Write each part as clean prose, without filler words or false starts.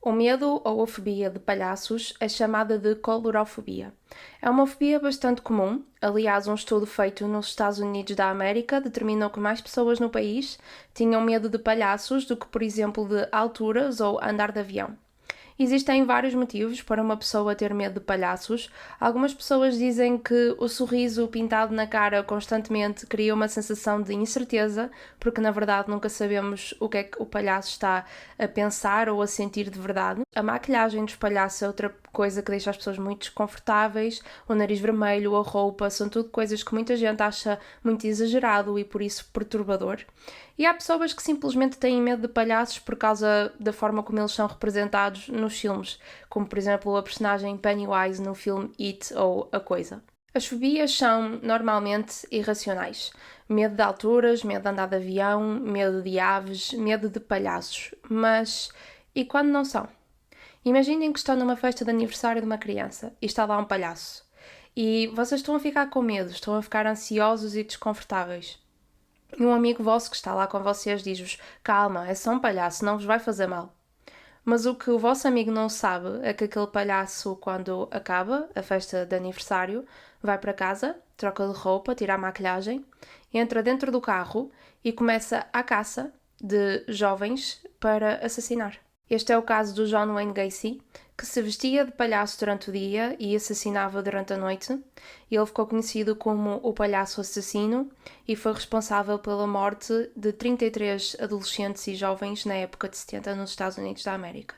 O medo ou a fobia de palhaços é chamada de coulrofobia. É uma fobia bastante comum. Aliás, um estudo feito nos Estados Unidos da América determinou que mais pessoas no país tinham medo de palhaços do que, por exemplo, de alturas ou andar de avião. Existem vários motivos para uma pessoa ter medo de palhaços. Algumas pessoas dizem que o sorriso pintado na cara constantemente cria uma sensação de incerteza, porque na verdade nunca sabemos o que é que o palhaço está a pensar ou a sentir de verdade. A maquilhagem dos palhaços é outra coisa que deixa as pessoas muito desconfortáveis. O nariz vermelho, a roupa, são tudo coisas que muita gente acha muito exagerado e por isso perturbador. E há pessoas que simplesmente têm medo de palhaços por causa da forma como eles são representados nos filmes, como por exemplo a personagem Pennywise no filme It ou A Coisa. As fobias são normalmente irracionais. Medo de alturas, medo de andar de avião, medo de aves, medo de palhaços. Mas e quando não são? Imaginem que estão numa festa de aniversário de uma criança e está lá um palhaço. E vocês estão a ficar com medo, estão a ficar ansiosos e desconfortáveis. E um amigo vosso que está lá com vocês diz-vos: calma, é só um palhaço, não vos vai fazer mal. Mas o que o vosso amigo não sabe é que aquele palhaço, quando acaba a festa de aniversário, vai para casa, troca de roupa, tira a maquilhagem, entra dentro do carro e começa a caça de jovens para assassinar. Este é o caso do John Wayne Gacy, que se vestia de palhaço durante o dia e assassinava durante a noite. Ele ficou conhecido como o palhaço assassino e foi responsável pela morte de 33 adolescentes e jovens na época de 70 nos Estados Unidos da América.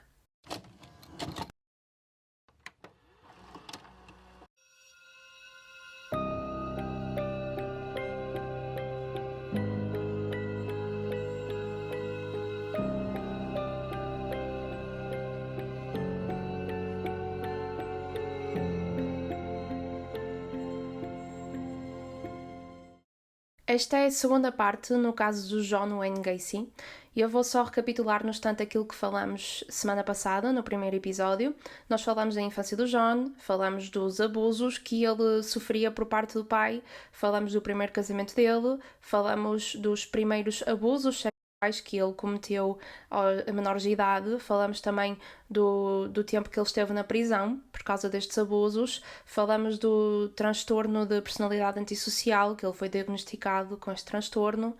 Esta é a segunda parte no caso do John Wayne Gacy e eu vou só recapitular no instante aquilo que falamos semana passada, no primeiro episódio. Nós falamos da infância do John, falamos dos abusos que ele sofria por parte do pai, falamos do primeiro casamento dele, falamos dos primeiros abusos sexuais que ele cometeu a menores de idade, falamos também do tempo que ele esteve na prisão por causa destes abusos, falamos do transtorno de personalidade antissocial, que ele foi diagnosticado com este transtorno,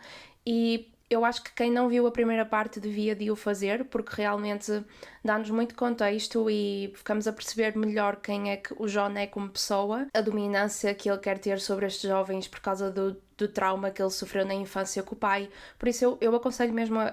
e eu acho que quem não viu a primeira parte devia de o fazer, porque realmente dá-nos muito contexto e ficamos a perceber melhor quem é que o John é como pessoa, a dominância que ele quer ter sobre estes jovens por causa do trauma que ele sofreu na infância com o pai. Por isso eu aconselho mesmo a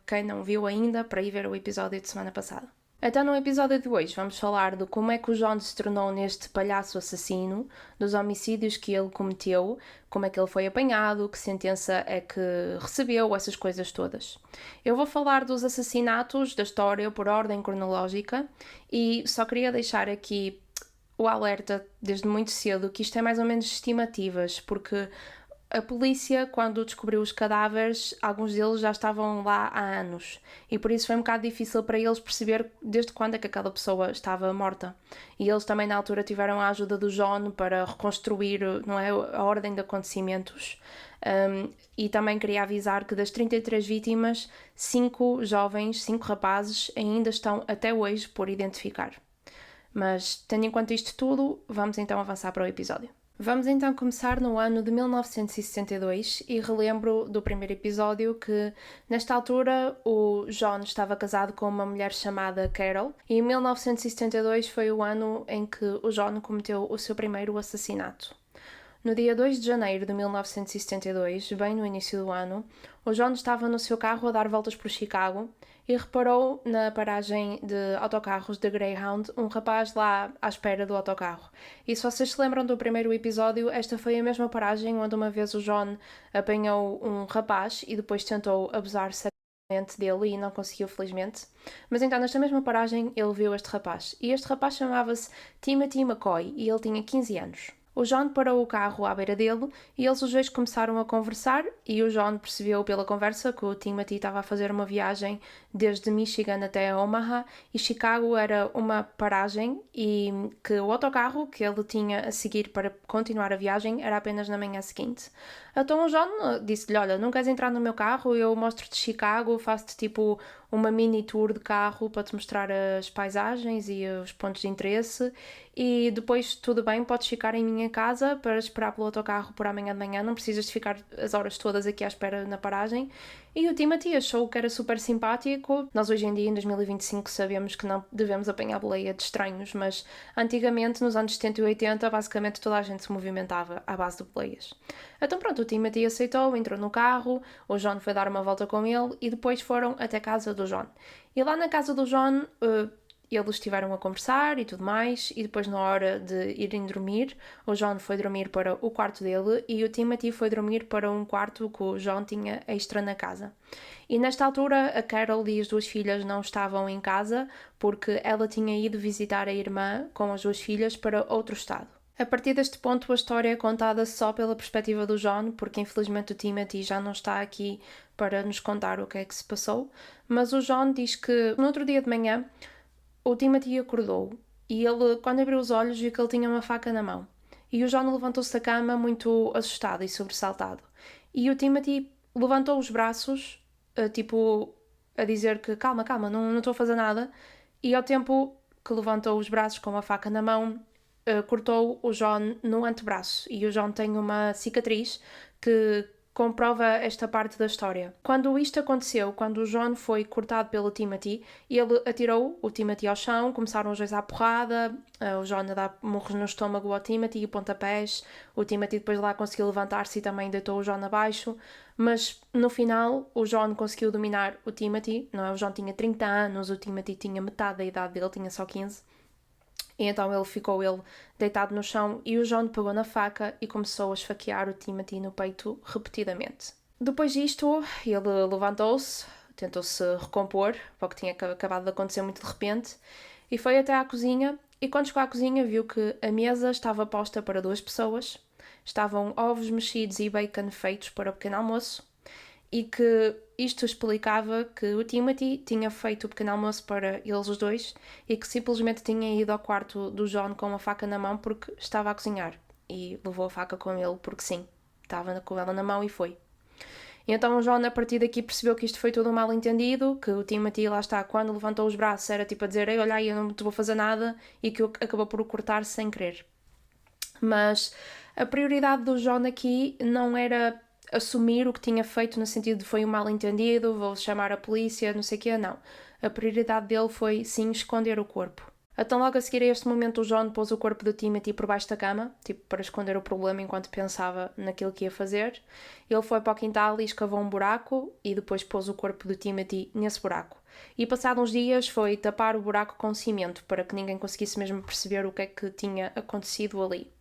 quem não viu ainda para ir ver o episódio de semana passada. Então no episódio de hoje vamos falar de como é que o John se tornou neste palhaço assassino, dos homicídios que ele cometeu, como é que ele foi apanhado, que sentença é que recebeu, essas coisas todas. Eu vou falar dos assassinatos da história por ordem cronológica e só queria deixar aqui o alerta desde muito cedo que isto é mais ou menos estimativas, porque a polícia, quando descobriu os cadáveres, alguns deles já estavam lá há anos e por isso foi um bocado difícil para eles perceber desde quando é que aquela pessoa estava morta. E eles também na altura tiveram a ajuda do John para reconstruir, não é, a ordem de acontecimentos. E também queria avisar que das 33 vítimas, 5 jovens, 5 rapazes ainda estão até hoje por identificar. Mas tendo em conta isto tudo, vamos então avançar para o episódio. Vamos então começar no ano de 1962 e relembro do primeiro episódio que, nesta altura, o John estava casado com uma mulher chamada Carol e 1972 foi o ano em que o John cometeu o seu primeiro assassinato. No dia 2 de janeiro de 1972, bem no início do ano, o John estava no seu carro a dar voltas por Chicago e reparou na paragem de autocarros de Greyhound um rapaz lá à espera do autocarro. E se vocês se lembram do primeiro episódio, esta foi a mesma paragem onde uma vez o John apanhou um rapaz e depois tentou abusar sexualmente dele e não conseguiu, felizmente. Mas então, nesta mesma paragem, ele viu este rapaz. E este rapaz chamava-se Timothy McCoy e ele tinha 15 anos. O John parou o carro à beira dele e eles os dois começaram a conversar e o John percebeu pela conversa que o Timothy estava a fazer uma viagem desde Michigan até Omaha e Chicago era uma paragem e que o autocarro que ele tinha a seguir para continuar a viagem era apenas na manhã seguinte. Então o John disse-lhe, olha, não queres entrar no meu carro? Eu mostro-te Chicago, faço-te tipo uma mini tour de carro para te mostrar as paisagens e os pontos de interesse e depois tudo bem, podes ficar em minha casa para esperar pelo autocarro por amanhã de manhã, não precisas de ficar as horas todas aqui à espera na paragem. E o Timothy achou que era super simpático. Nós hoje em dia, em 2025, sabemos que não devemos apanhar boleia de estranhos, mas antigamente, nos anos 70 e 80, basicamente toda a gente se movimentava à base de boleias. Então pronto, o Timothy aceitou, entrou no carro, o John foi dar uma volta com ele e depois foram até a casa do John. E lá na casa do John, eles estiveram a conversar e tudo mais, e depois na hora de irem dormir, o John foi dormir para o quarto dele e o Timothy foi dormir para um quarto que o John tinha extra na casa. E nesta altura a Carol e as duas filhas não estavam em casa porque ela tinha ido visitar a irmã com as duas filhas para outro estado. A partir deste ponto a história é contada só pela perspectiva do John, porque infelizmente o Timothy já não está aqui para nos contar o que é que se passou, mas o John diz que no outro dia de manhã o Timothy acordou e ele, quando abriu os olhos, viu que ele tinha uma faca na mão. E o John levantou-se da cama muito assustado e sobressaltado. E o Timothy levantou os braços, tipo, a dizer que calma, calma, não estou a fazer nada. E ao tempo que levantou os braços com a faca na mão, cortou o John no antebraço. E o John tem uma cicatriz que comprova esta parte da história. Quando isto aconteceu, quando o John foi cortado pelo Timothy, ele atirou o Timothy ao chão, começaram os dois à porrada, o John a dar murros no estômago ao Timothy e pontapés, o Timothy depois lá conseguiu levantar-se e também deitou o John abaixo, mas no final o John conseguiu dominar o Timothy, não é? O John tinha 30 anos, o Timothy tinha metade da idade dele, tinha só 15, e então ele ficou deitado no chão e o John pegou na faca e começou a esfaquear o Timothy no peito repetidamente. Depois disto, ele levantou-se, tentou-se recompor, porque tinha acabado de acontecer muito de repente, e foi até à cozinha, e quando chegou à cozinha viu que a mesa estava posta para 2 pessoas, estavam ovos mexidos e bacon feitos para o pequeno almoço, e que isto explicava que o Timothy tinha feito o pequeno almoço para eles os dois e que simplesmente tinha ido ao quarto do John com a faca na mão porque estava a cozinhar e levou a faca com ele porque sim, estava com ela na mão e foi. E então o John a partir daqui percebeu que isto foi tudo um mal entendido, que o Timothy lá está, quando levantou os braços era tipo a dizer ei, olha aí, eu não te vou fazer nada e que acabou por o cortar sem querer. Mas a prioridade do John aqui não era assumir o que tinha feito no sentido de foi um mal entendido, vou chamar a polícia, não sei o quê, não. A prioridade dele foi, sim, esconder o corpo. Então logo a seguir a este momento o John pôs o corpo do Timothy por baixo da cama, tipo para esconder o problema enquanto pensava naquilo que ia fazer. Ele foi para o quintal e escavou um buraco e depois pôs o corpo do Timothy nesse buraco. E passados uns dias foi tapar o buraco com cimento para que ninguém conseguisse mesmo perceber o que é que tinha acontecido ali.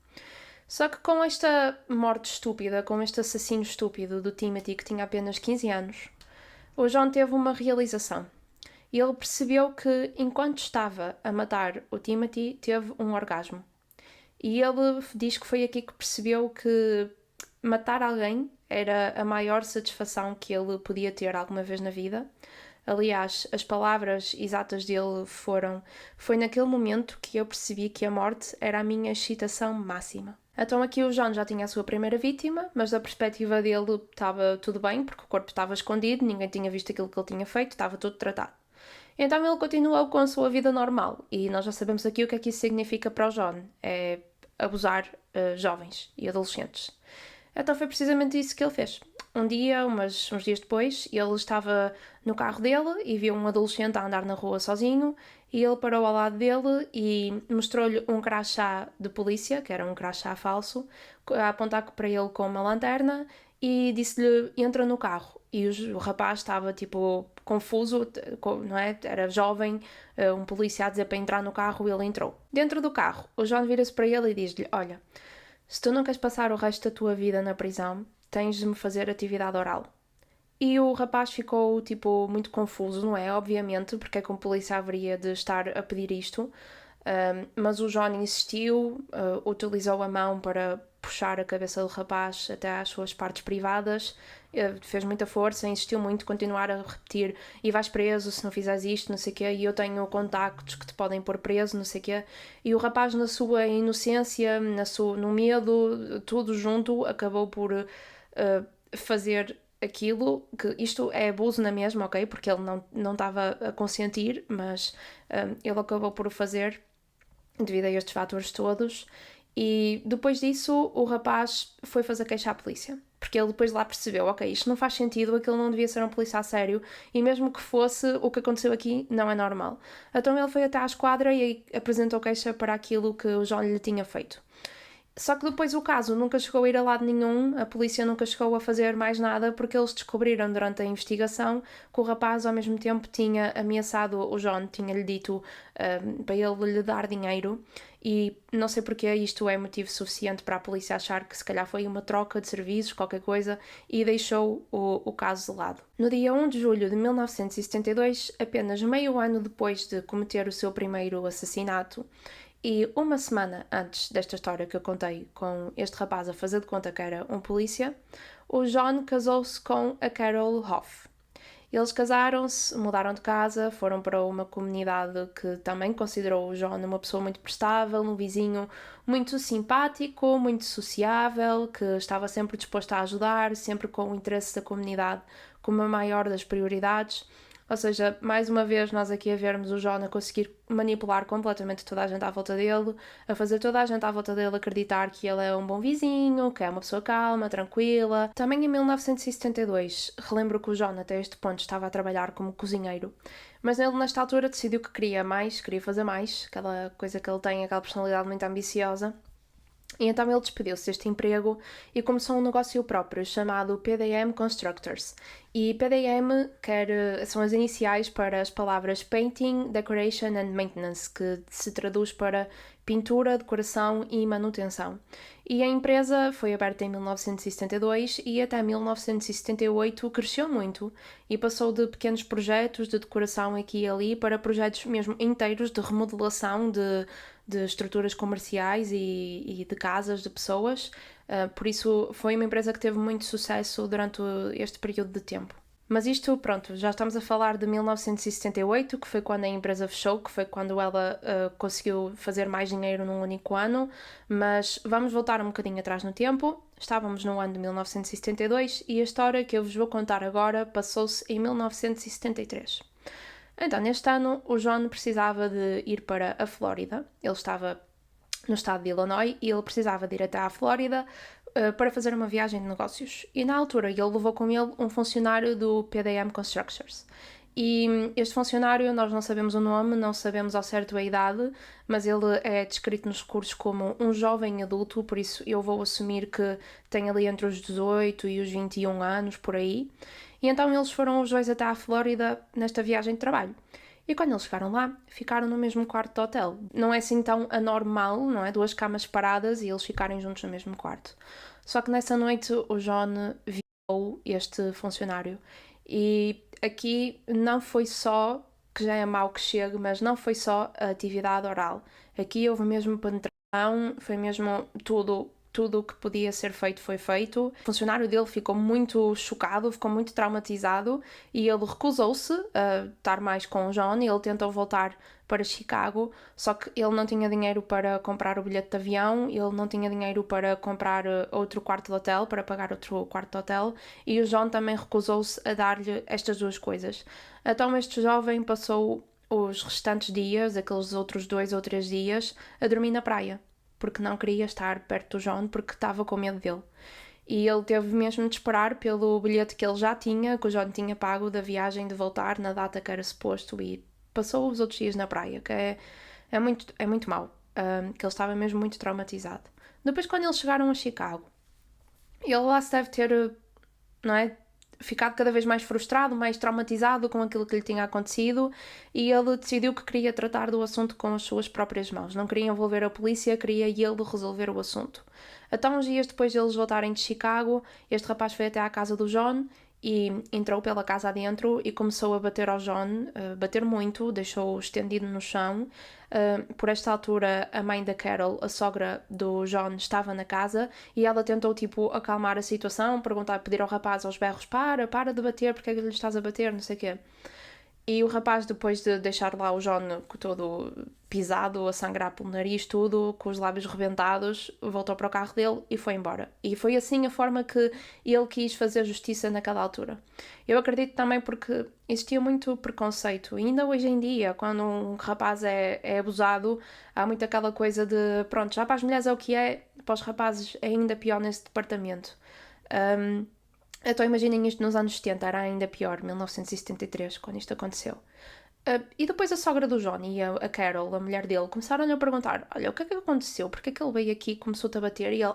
Só que com esta morte estúpida, com este assassino estúpido do Timothy que tinha apenas 15 anos, o John teve uma realização. E ele percebeu que enquanto estava a matar o Timothy, teve um orgasmo. E ele diz que foi aqui que percebeu que matar alguém era a maior satisfação que ele podia ter alguma vez na vida. Aliás, as palavras exatas dele foi naquele momento que eu percebi que a morte era a minha excitação máxima. Então aqui o John já tinha a sua primeira vítima, mas da perspectiva dele estava tudo bem, porque o corpo estava escondido, ninguém tinha visto aquilo que ele tinha feito, estava tudo tratado. Então ele continuou com a sua vida normal, e nós já sabemos aqui o que é que isso significa para o John, é abusar jovens e adolescentes. Então foi precisamente isso que ele fez. Um dia, uns dias depois, ele estava no carro dele e viu um adolescente a andar na rua sozinho e ele parou ao lado dele e mostrou-lhe um crachá de polícia, que era um crachá falso, a apontar para ele com uma lanterna e disse-lhe, entra no carro. E o rapaz estava, tipo, confuso, não é? Era jovem, um polícia a dizer para entrar no carro e ele entrou. Dentro do carro, o John vira-se para ele e diz-lhe, olha, se tu não queres passar o resto da tua vida na prisão, tens de me fazer atividade oral. E o rapaz ficou, tipo, muito confuso, não é? Obviamente, porque é que um polícia haveria de estar a pedir isto. Mas o John insistiu, utilizou a mão para puxar a cabeça do rapaz até às suas partes privadas, fez muita força, insistiu muito, continuar a repetir e vais preso se não fizeres isto, não sei o quê, e eu tenho contactos que te podem pôr preso, não sei o quê. E o rapaz, na sua inocência, no medo, tudo junto, acabou por fazer aquilo, que isto é abuso na mesma, ok? Porque ele não estava a consentir, mas ele acabou por o fazer devido a estes fatores todos. E depois disso o rapaz foi fazer queixa à polícia, porque ele depois lá percebeu, ok, isto não faz sentido, aquilo não devia ser um polícia a sério, e mesmo que fosse, o que aconteceu aqui não é normal. Então ele foi até à esquadra e apresentou queixa para aquilo que o John lhe tinha feito. Só que depois o caso nunca chegou a ir a lado nenhum, a polícia nunca chegou a fazer mais nada, porque eles descobriram durante a investigação que o rapaz ao mesmo tempo tinha ameaçado o John, tinha-lhe dito para ele lhe dar dinheiro, e não sei porque isto é motivo suficiente para a polícia achar que se calhar foi uma troca de serviços, qualquer coisa, e deixou o caso de lado. No dia 1 de julho de 1972, apenas meio ano depois de cometer o seu primeiro assassinato, e uma semana antes desta história que eu contei com este rapaz a fazer de conta que era um polícia, o John casou-se com a Carol Hoff. Eles casaram-se, mudaram de casa, foram para uma comunidade que também considerou o John uma pessoa muito prestável, um vizinho muito simpático, muito sociável, que estava sempre disposto a ajudar, sempre com o interesse da comunidade como a maior das prioridades. Ou seja, mais uma vez nós aqui a vermos o John a conseguir manipular completamente toda a gente à volta dele, a fazer toda a gente à volta dele acreditar que ele é um bom vizinho, que é uma pessoa calma, tranquila. Também em 1972, relembro que o John até este ponto estava a trabalhar como cozinheiro, mas ele nesta altura decidiu que queria mais, queria fazer mais, aquela coisa que ele tem, aquela personalidade muito ambiciosa. E então ele despediu-se deste emprego e começou um negócio próprio chamado PDM Constructors. E PDM são as iniciais para as palavras Painting, Decoration and Maintenance, que se traduz para pintura, decoração e manutenção. E a empresa foi aberta em 1972 e até 1978 cresceu muito e passou de pequenos projetos de decoração aqui e ali para projetos mesmo inteiros de remodelação de estruturas comerciais e de casas de pessoas. Por isso foi uma empresa que teve muito sucesso durante este período de tempo. Mas isto, pronto, já estamos a falar de 1978, que foi quando a empresa fechou, que foi quando ela conseguiu fazer mais dinheiro num único ano, mas vamos voltar um bocadinho atrás no tempo. Estávamos no ano de 1972 e a história que eu vos vou contar agora passou-se em 1973. Então, neste ano, o John precisava de ir para a Flórida. Ele estava no estado de Illinois e ele precisava de ir até à Flórida para fazer uma viagem de negócios. E na altura ele levou com ele um funcionário do PDM Constructors. E este funcionário, nós não sabemos o nome, não sabemos ao certo a idade, mas ele é descrito nos recursos como um jovem adulto, por isso eu vou assumir que tem ali entre os 18 e os 21 anos, por aí. E então eles foram os dois até à Flórida nesta viagem de trabalho. E quando eles chegaram lá, ficaram no mesmo quarto do hotel. Não é assim tão anormal, não é? Duas camas separadas e eles ficarem juntos no mesmo quarto. Só que nessa noite o John violou este funcionário. E aqui não foi só, que já é mau que chegue, mas não foi só a atividade oral. Aqui houve mesmo penetração, foi mesmo tudo o que podia ser feito foi feito. O funcionário dele ficou muito chocado, ficou muito traumatizado e ele recusou-se a estar mais com o John e ele tentou voltar para Chicago, só que ele não tinha dinheiro para comprar o bilhete de avião, ele não tinha dinheiro para comprar outro quarto de hotel, para pagar outro quarto de hotel, e o John também recusou-se a dar-lhe estas duas coisas. Então este jovem passou os restantes dias, aqueles outros 2 ou 3 dias, a dormir na praia, porque não queria estar perto do John, porque estava com medo dele. E ele teve mesmo de esperar pelo bilhete que ele já tinha, que o John tinha pago da viagem de voltar na data que era suposto, e passou os outros dias na praia, que é muito mau, que ele estava mesmo muito traumatizado. Depois, quando eles chegaram a Chicago, ele lá se deve ter, não é, ficado cada vez mais frustrado, mais traumatizado com aquilo que lhe tinha acontecido, e ele decidiu que queria tratar do assunto com as suas próprias mãos. Não queria envolver a polícia, queria ele resolver o assunto. Então, uns dias depois de eles voltarem de Chicago, este rapaz foi até à casa do John e entrou pela casa adentro e começou a bater ao John, bater muito, deixou-o estendido no chão. Por esta altura, a mãe da Carol, a sogra do John, estava na casa e ela tentou, acalmar a situação, pedir ao rapaz aos berros, para de bater, porque é que lhe estás a bater, não sei o quê. E o rapaz, depois de deixar lá o John todo pisado, a sangrar pelo nariz, tudo, com os lábios rebentados, voltou para o carro dele e foi embora. E foi assim a forma que ele quis fazer justiça naquela altura. Eu acredito também porque existia muito preconceito. E ainda hoje em dia, quando um rapaz é abusado, há muito aquela coisa de, pronto, já para as mulheres é o que é, para os rapazes é ainda pior nesse departamento. Então imaginem isto nos anos 70, era ainda pior, 1973, quando isto aconteceu. E depois a sogra do Johnny e a Carol, a mulher dele, começaram-lhe a perguntar: olha, o que é que aconteceu? Porque é que ele veio aqui e começou-te a bater? E ele: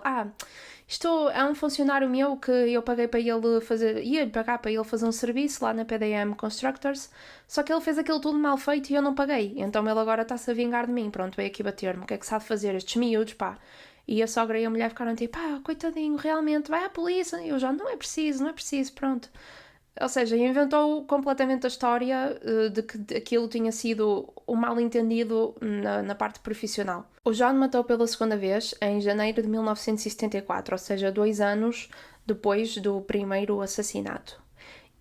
isto é um funcionário meu que eu paguei para ele fazer, ia-lhe pagar para ele fazer um serviço lá na PDM Constructors, só que ele fez aquilo tudo mal feito e eu não paguei. Então ele agora está-se a vingar de mim, pronto, veio aqui bater-me. O que é que sabe fazer? Estes miúdos, pá. E a sogra e a mulher ficaram tipo: coitadinho, realmente, vai à polícia. E eu já: não é preciso, pronto. Ou seja, inventou completamente a história de que aquilo tinha sido um mal-entendido na parte profissional. O John matou pela segunda vez em janeiro de 1974, ou seja, 2 anos depois do primeiro assassinato.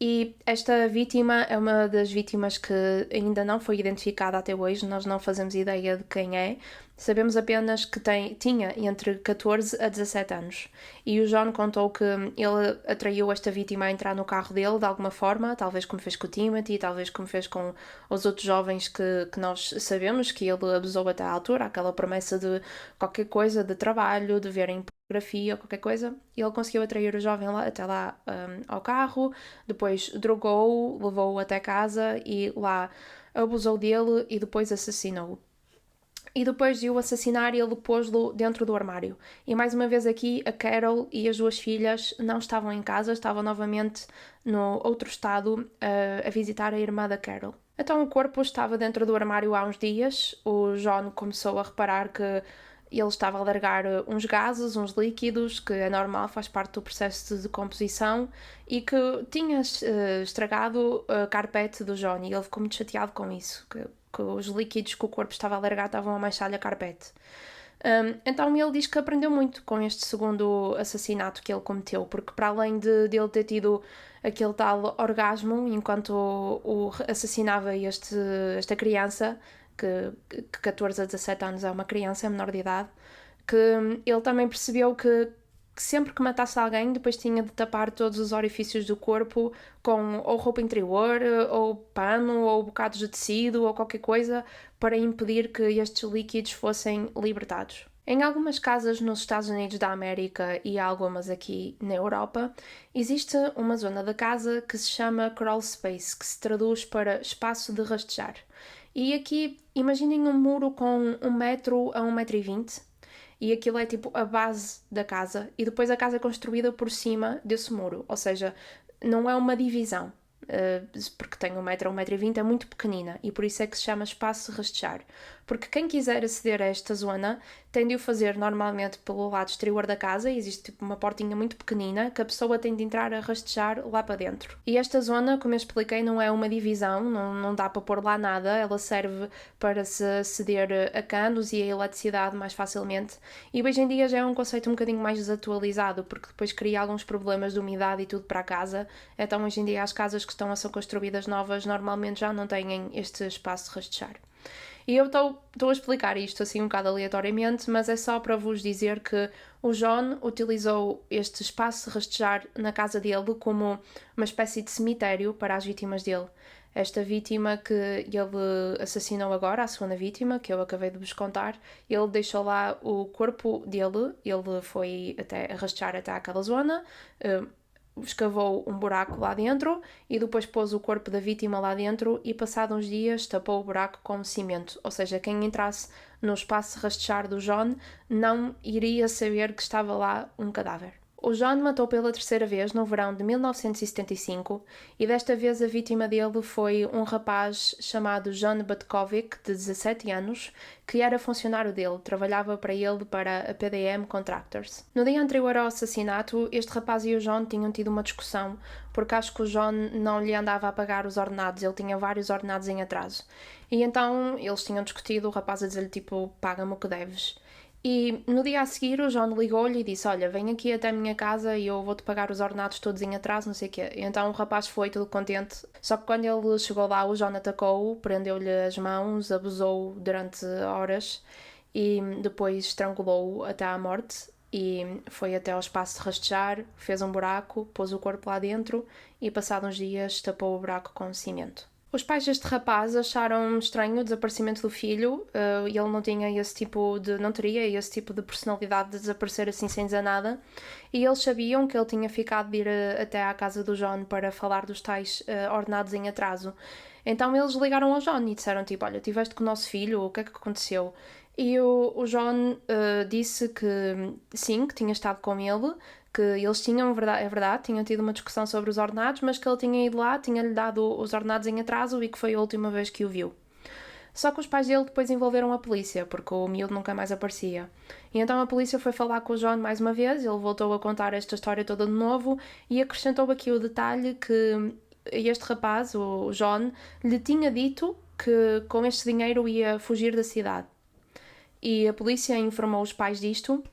E esta vítima é uma das vítimas que ainda não foi identificada até hoje, nós não fazemos ideia de quem é, sabemos apenas que tinha entre 14 a 17 anos. E o John contou que ele atraiu esta vítima a entrar no carro dele de alguma forma, talvez como fez com o Timothy, talvez como fez com os outros jovens que nós sabemos que ele abusou até à altura, aquela promessa de qualquer coisa, de trabalho, de verem pornografia, qualquer coisa, e ele conseguiu atrair o jovem até lá ao carro, depois drogou-o, levou-o até casa e lá abusou dele e depois assassinou-o. E depois de o assassinar, ele pôs-lo dentro do armário. E mais uma vez aqui, a Carol e as duas filhas não estavam em casa, estavam novamente no outro estado a visitar a irmã da Carol. Então o corpo estava dentro do armário há uns dias. O John começou a reparar que ele estava a largar uns gases, uns líquidos, que é normal, faz parte do processo de decomposição, e que tinha estragado a carpete do John, e ele ficou muito chateado com isso, que os líquidos que o corpo estava a largar estavam a manchar-lhe a carpete. Então ele diz que aprendeu muito com este segundo assassinato que ele cometeu, porque para além de ele ter tido aquele tal orgasmo enquanto o assassinava esta criança, que 14 a 17 anos é uma criança, é menor de idade, que ele também percebeu que sempre que matasse alguém, depois tinha de tapar todos os orifícios do corpo com ou roupa interior, ou pano, ou bocados de tecido, ou qualquer coisa, para impedir que estes líquidos fossem libertados. Em algumas casas nos Estados Unidos da América e algumas aqui na Europa, existe uma zona da casa que se chama crawl space, que se traduz para espaço de rastejar. E aqui, imaginem um muro com 1 metro a 1,20 m, e aquilo é tipo a base da casa, e depois a casa é construída por cima desse muro, ou seja, não é uma divisão, porque tem 1 metro a 1,20 m, é muito pequenina, e por isso é que se chama espaço de rastejar. Porque quem quiser aceder a esta zona tem de o fazer normalmente pelo lado exterior da casa, existe tipo uma portinha muito pequenina que a pessoa tem de entrar a rastejar lá para dentro. E esta zona, como eu expliquei, não é uma divisão, não dá para pôr lá nada, ela serve para se aceder a canos e a eletricidade mais facilmente, e hoje em dia já é um conceito um bocadinho mais desatualizado, porque depois cria alguns problemas de umidade e tudo para a casa, então hoje em dia as casas que estão a ser construídas novas normalmente já não têm este espaço de rastejar. E eu estou a explicar isto assim um bocado aleatoriamente, mas é só para vos dizer que o John utilizou este espaço de rastejar na casa dele como uma espécie de cemitério para as vítimas dele. Esta vítima que ele assassinou agora, a segunda vítima, que eu acabei de vos contar, ele deixou lá o corpo dele, ele foi até rastejar até aquela zona, escavou um buraco lá dentro e depois pôs o corpo da vítima lá dentro e, passados uns dias, tapou o buraco com cimento. Ou seja, quem entrasse no espaço de rastejar do John não iria saber que estava lá um cadáver. O John matou pela terceira vez no verão de 1975 e desta vez a vítima dele foi um rapaz chamado John Butkovic, de 17 anos, que era funcionário dele, trabalhava para ele para a PDM Contractors. No dia anterior ao assassinato, este rapaz e o John tinham tido uma discussão, porque acho que o John não lhe andava a pagar os ordenados, ele tinha vários ordenados em atraso. E então eles tinham discutido, o rapaz a dizer-lhe tipo, paga-me o que deves. E no dia a seguir o John ligou-lhe e disse: olha, vem aqui até a minha casa e eu vou-te pagar os ordenados todos em atraso, não sei o quê. E então o rapaz foi todo contente. Só que quando ele chegou lá, o John atacou-o, prendeu-lhe as mãos, abusou durante horas e depois estrangulou-o até à morte. E foi até ao espaço de rastejar, fez um buraco, pôs o corpo lá dentro e, passados uns dias, tapou o buraco com cimento. Os pais deste rapaz acharam estranho o desaparecimento do filho. Ele não teria esse tipo de personalidade de desaparecer assim sem dizer nada. E eles sabiam que ele tinha ficado de ir até à casa do John para falar dos tais ordenados em atraso. Então eles ligaram ao John e disseram tipo, olha, tiveste com o nosso filho, o que é que aconteceu? E o John disse que sim, que tinha estado com ele, que eles tinham, é verdade, tinham tido uma discussão sobre os ordenados, mas que ele tinha ido lá, tinha-lhe dado os ordenados em atraso e que foi a última vez que o viu. Só que os pais dele depois envolveram a polícia, porque o miúdo nunca mais aparecia. E então a polícia foi falar com o John mais uma vez, ele voltou a contar esta história toda de novo e acrescentou aqui o detalhe que este rapaz, o John, lhe tinha dito que com este dinheiro ia fugir da cidade. E a polícia informou os pais disto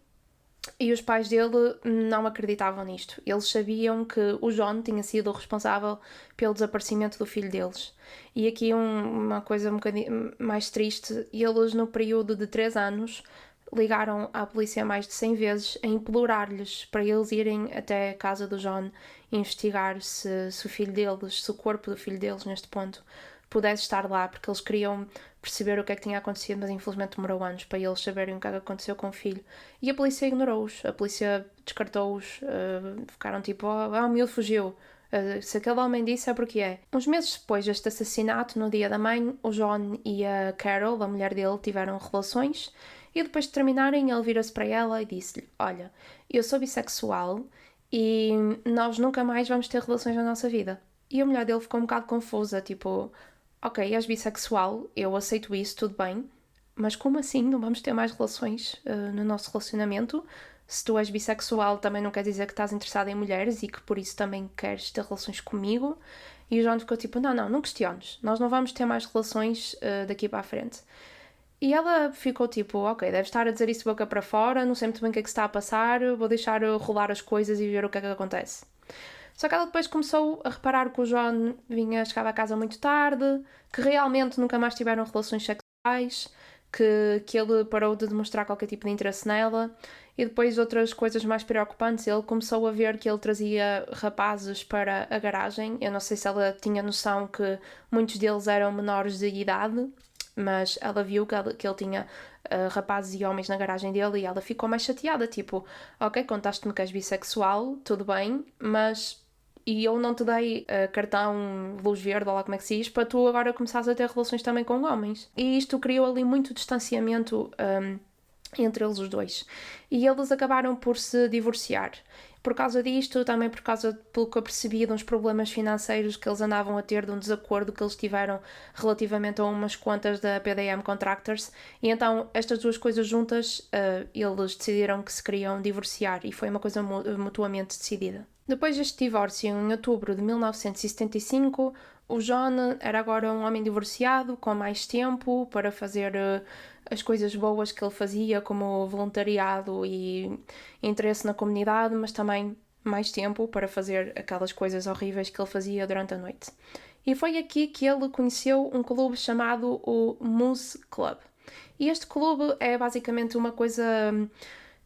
e os pais dele não acreditavam nisto. Eles sabiam que o John tinha sido o responsável pelo desaparecimento do filho deles. E aqui uma coisa um bocadinho mais triste, eles no período de 3 anos ligaram à polícia mais de 100 vezes a implorar-lhes para eles irem até a casa do John e investigar se o filho deles, se o corpo do filho deles neste ponto pudesse estar lá, porque eles queriam perceber o que é que tinha acontecido, mas infelizmente demorou anos para eles saberem o que é que aconteceu com o filho. E a polícia ignorou-os, a polícia descartou-os, ficaram tipo, o miúdo fugiu. Se aquele homem disse é porque é. Uns meses depois deste assassinato, no dia da mãe, o John e a Carol, a mulher dele, tiveram relações e depois de terminarem ele vira-se para ela e disse-lhe: olha, eu sou bissexual e nós nunca mais vamos ter relações na nossa vida. E a mulher dele ficou um bocado confusa, tipo, ok, és bissexual, eu aceito isso, tudo bem, mas como assim não vamos ter mais relações no nosso relacionamento? Se tu és bissexual também não quer dizer que estás interessada em mulheres e que por isso também queres ter relações comigo? E o John ficou tipo, não questiones, nós não vamos ter mais relações daqui para a frente. E ela ficou tipo, ok, deve estar a dizer isso de boca para fora, não sei muito bem o que é que se está a passar, vou deixar rolar as coisas e ver o que é que acontece. Só que ela depois começou a reparar que o John chegava a casa muito tarde, que realmente nunca mais tiveram relações sexuais, que ele parou de demonstrar qualquer tipo de interesse nela. E depois outras coisas mais preocupantes, ele começou a ver que ele trazia rapazes para a garagem. Eu não sei se ela tinha noção que muitos deles eram menores de idade, mas ela viu que ele tinha rapazes e homens na garagem dele e ela ficou mais chateada, tipo, ok, contaste-me que és bissexual, tudo bem, mas e eu não te dei cartão luz verde, ou lá como é que se diz, para tu agora começares a ter relações também com homens. E isto criou ali muito distanciamento entre eles os dois. E eles acabaram por se divorciar. Por causa disto, também por causa, pelo que eu percebi, de uns problemas financeiros que eles andavam a ter, de um desacordo que eles tiveram relativamente a umas contas da PDM Contractors. E então, estas duas coisas juntas, eles decidiram que se queriam divorciar e foi uma coisa mutuamente decidida. Depois deste divórcio, em outubro de 1975, o John era agora um homem divorciado, com mais tempo para fazer as coisas boas que ele fazia, como voluntariado e interesse na comunidade, mas também mais tempo para fazer aquelas coisas horríveis que ele fazia durante a noite. E foi aqui que ele conheceu um clube chamado o Moose Club. E este clube é basicamente uma coisa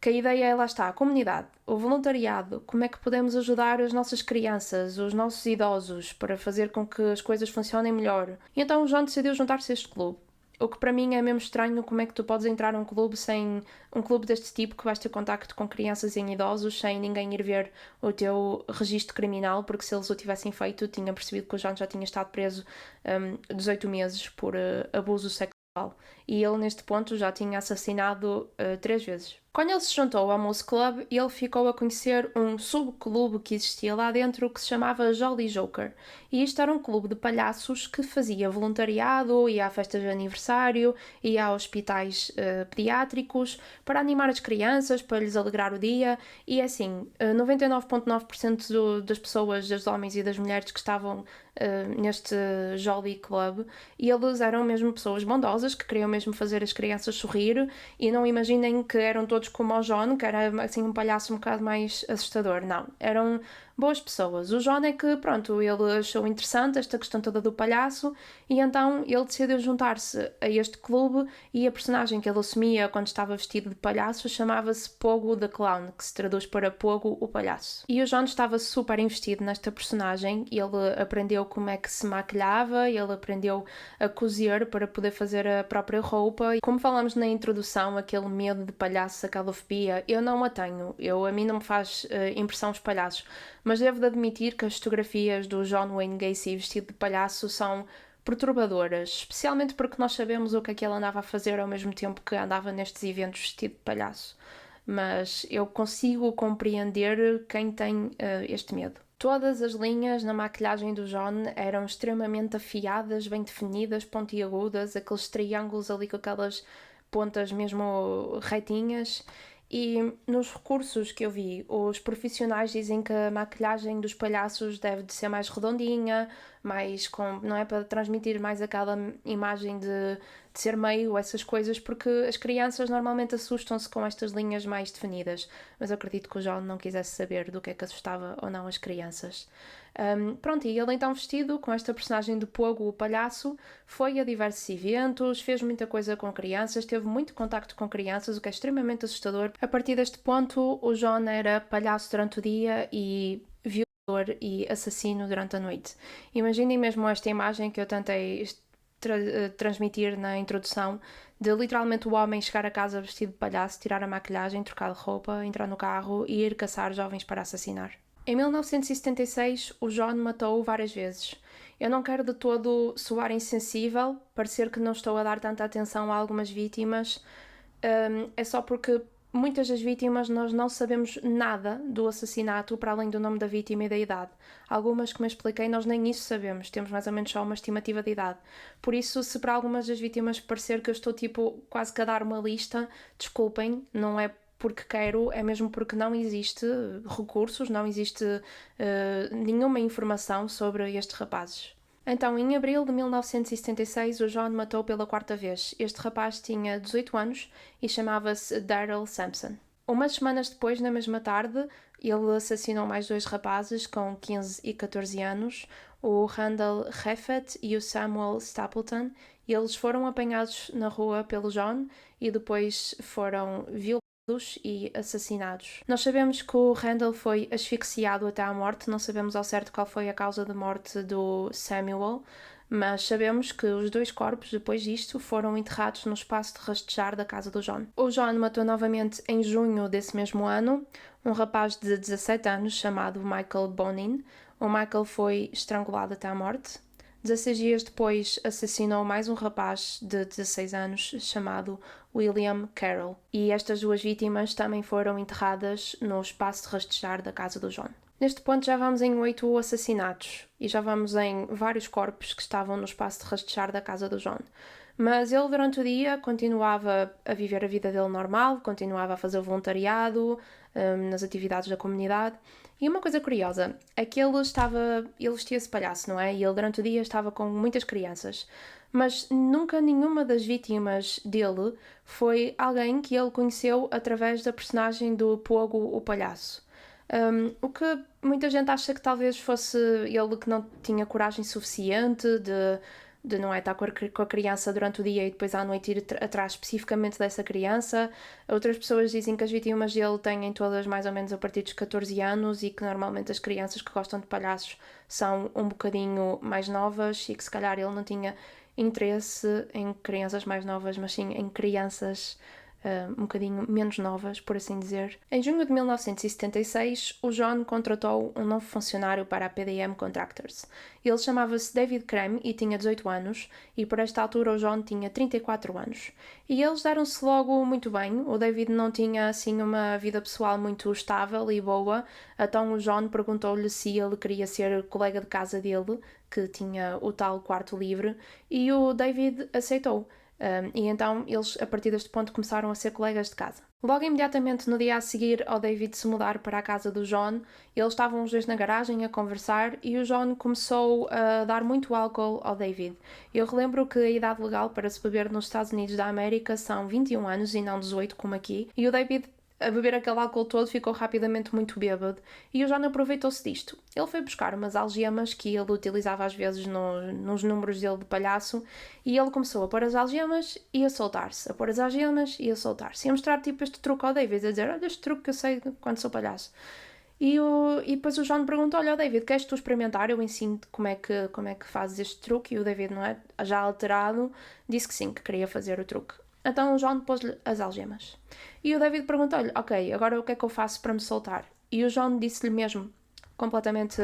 que a ideia é, lá está, a comunidade, o voluntariado, como é que podemos ajudar as nossas crianças, os nossos idosos, para fazer com que as coisas funcionem melhor. E então o João decidiu juntar-se a este clube. O que para mim é mesmo estranho, como é que tu podes entrar num clube sem um clube deste tipo, que vais ter contacto com crianças e idosos, sem ninguém ir ver o teu registro criminal, porque se eles o tivessem feito, tinha percebido que o João já tinha estado preso 18 meses por abuso sexual. E ele, neste ponto, já tinha assassinado 3 vezes. Quando ele se juntou ao Moose Club, ele ficou a conhecer um subclube que existia lá dentro que se chamava Jolly Joker. E isto era um clube de palhaços que fazia voluntariado, ia a festas de aniversário, ia a hospitais pediátricos para animar as crianças, para lhes alegrar o dia. E assim, 99,9% das pessoas, dos homens e das mulheres que estavam neste Jolly Club, e eles eram mesmo pessoas bondosas que queriam mesmo mesmo fazer as crianças sorrir, e não imaginem que eram todos como o John, que era assim um palhaço um bocado mais assustador, não, eram boas pessoas. O John é que, pronto, ele achou interessante esta questão toda do palhaço e então ele decidiu juntar-se a este clube, e a personagem que ele assumia quando estava vestido de palhaço chamava-se Pogo the Clown, que se traduz para Pogo o palhaço. E o John estava super investido nesta personagem, ele aprendeu como é que se maquilhava, ele aprendeu a cozer para poder fazer a própria roupa. E como falamos na introdução, aquele medo de palhaço, aquela fobia, eu não a tenho, a mim não me faz impressão os palhaços, mas devo de admitir que as fotografias do John Wayne Gacy vestido de palhaço são perturbadoras, especialmente porque nós sabemos o que é que ele andava a fazer ao mesmo tempo que andava nestes eventos vestido de palhaço. Mas eu consigo compreender quem tem este medo. Todas as linhas na maquilhagem do John eram extremamente afiadas, bem definidas, pontiagudas, aqueles triângulos ali com aquelas pontas mesmo retinhas. E nos recursos que eu vi, os profissionais dizem que a maquilhagem dos palhaços deve de ser mais redondinha, mais com, não é, para transmitir mais aquela imagem de ser meio, essas coisas, porque as crianças normalmente assustam-se com estas linhas mais definidas, mas eu acredito que o John não quisesse saber do que é que assustava ou não as crianças. Pronto, e ele então vestido com esta personagem de Pogo, o palhaço, foi a diversos eventos, fez muita coisa com crianças, teve muito contacto com crianças, o que é extremamente assustador. A partir deste ponto, o John era palhaço durante o dia e violador e assassino durante a noite. Imaginem mesmo esta imagem que eu tentei transmitir na introdução, de literalmente o homem chegar a casa vestido de palhaço, tirar a maquilhagem, trocar de roupa, entrar no carro e ir caçar jovens para assassinar. Em 1976, o John matou várias vezes. Eu não quero de todo soar insensível, parecer que não estou a dar tanta atenção a algumas vítimas, é só porque muitas das vítimas nós não sabemos nada do assassinato para além do nome da vítima e da idade. Algumas, como eu expliquei, nós nem isso sabemos, temos mais ou menos só uma estimativa de idade. Por isso, se para algumas das vítimas parecer que eu estou quase que a dar uma lista, desculpem, não é porque quero, é mesmo porque não existe recursos, não existe nenhuma informação sobre estes rapazes. Então, em abril de 1976, o John matou pela quarta vez. Este rapaz tinha 18 anos e chamava-se Daryl Sampson. Umas semanas depois, na mesma tarde, ele assassinou mais 2 rapazes com 15 e 14 anos, o Randall Heffett e o Samuel Stapleton. Eles foram apanhados na rua pelo John e depois foram violados e assassinados. Nós sabemos que o Randall foi asfixiado até à morte, não sabemos ao certo qual foi a causa de morte do Samuel, mas sabemos que os 2 corpos, depois disto, foram enterrados no espaço de rastejar da casa do John. O John matou novamente em junho desse mesmo ano um rapaz de 17 anos chamado Michael Bonin. O Michael foi estrangulado até à morte. 16 dias depois assassinou mais um rapaz de 16 anos chamado William Carroll. E estas 2 vítimas também foram enterradas no espaço de rastejar da casa do John. Neste ponto já vamos em 8 assassinatos e já vamos em vários corpos que estavam no espaço de rastejar da casa do John. Mas ele durante o dia continuava a viver a vida dele normal, continuava a fazer o voluntariado nas atividades da comunidade. E uma coisa curiosa é que ele vestia-se palhaço, não é? E ele durante o dia estava com muitas crianças. Mas nunca nenhuma das vítimas dele foi alguém que ele conheceu através da personagem do Pogo, o palhaço. O que muita gente acha que talvez fosse ele que não tinha coragem suficiente de não é, estar com a criança durante o dia e depois à noite ir atrás especificamente dessa criança. Outras pessoas dizem que as vítimas dele têm todas mais ou menos a partir dos 14 anos e que normalmente as crianças que gostam de palhaços são um bocadinho mais novas e que se calhar ele não tinha interesse em crianças mais novas, mas sim em crianças um bocadinho menos novas, por assim dizer. Em junho de 1976, o John contratou um novo funcionário para a PDM Contractors. Ele chamava-se David Creme e tinha 18 anos, e por esta altura o John tinha 34 anos. E eles deram-se logo muito bem. O David não tinha assim uma vida pessoal muito estável e boa, então o John perguntou-lhe se ele queria ser colega de casa dele, que tinha o tal quarto livre, e o David aceitou. E então eles, a partir deste ponto, começaram a ser colegas de casa. Logo imediatamente no dia a seguir ao David se mudar para a casa do John, eles estavam os dois na garagem a conversar e o John começou a dar muito álcool ao David. Eu relembro que a idade legal para se beber nos Estados Unidos da América são 21 anos e não 18 como aqui, e o David, a beber aquele álcool todo, ficou rapidamente muito bêbado e o John aproveitou-se disto. Ele foi buscar umas algemas que ele utilizava às vezes nos números dele de palhaço e ele começou a pôr as algemas e a soltar-se, a pôr as algemas e a soltar-se, e a mostrar tipo este truque ao David, a dizer, olha este truque que eu sei quando sou palhaço. E depois o John perguntou, olha David, queres tu experimentar? Eu ensino-te como é que fazes este truque. E o David, não é, já alterado, disse que sim, que queria fazer o truque. Então o John pôs-lhe as algemas. E o David perguntou-lhe, ok, agora o que é que eu faço para me soltar? E o John disse-lhe mesmo, completamente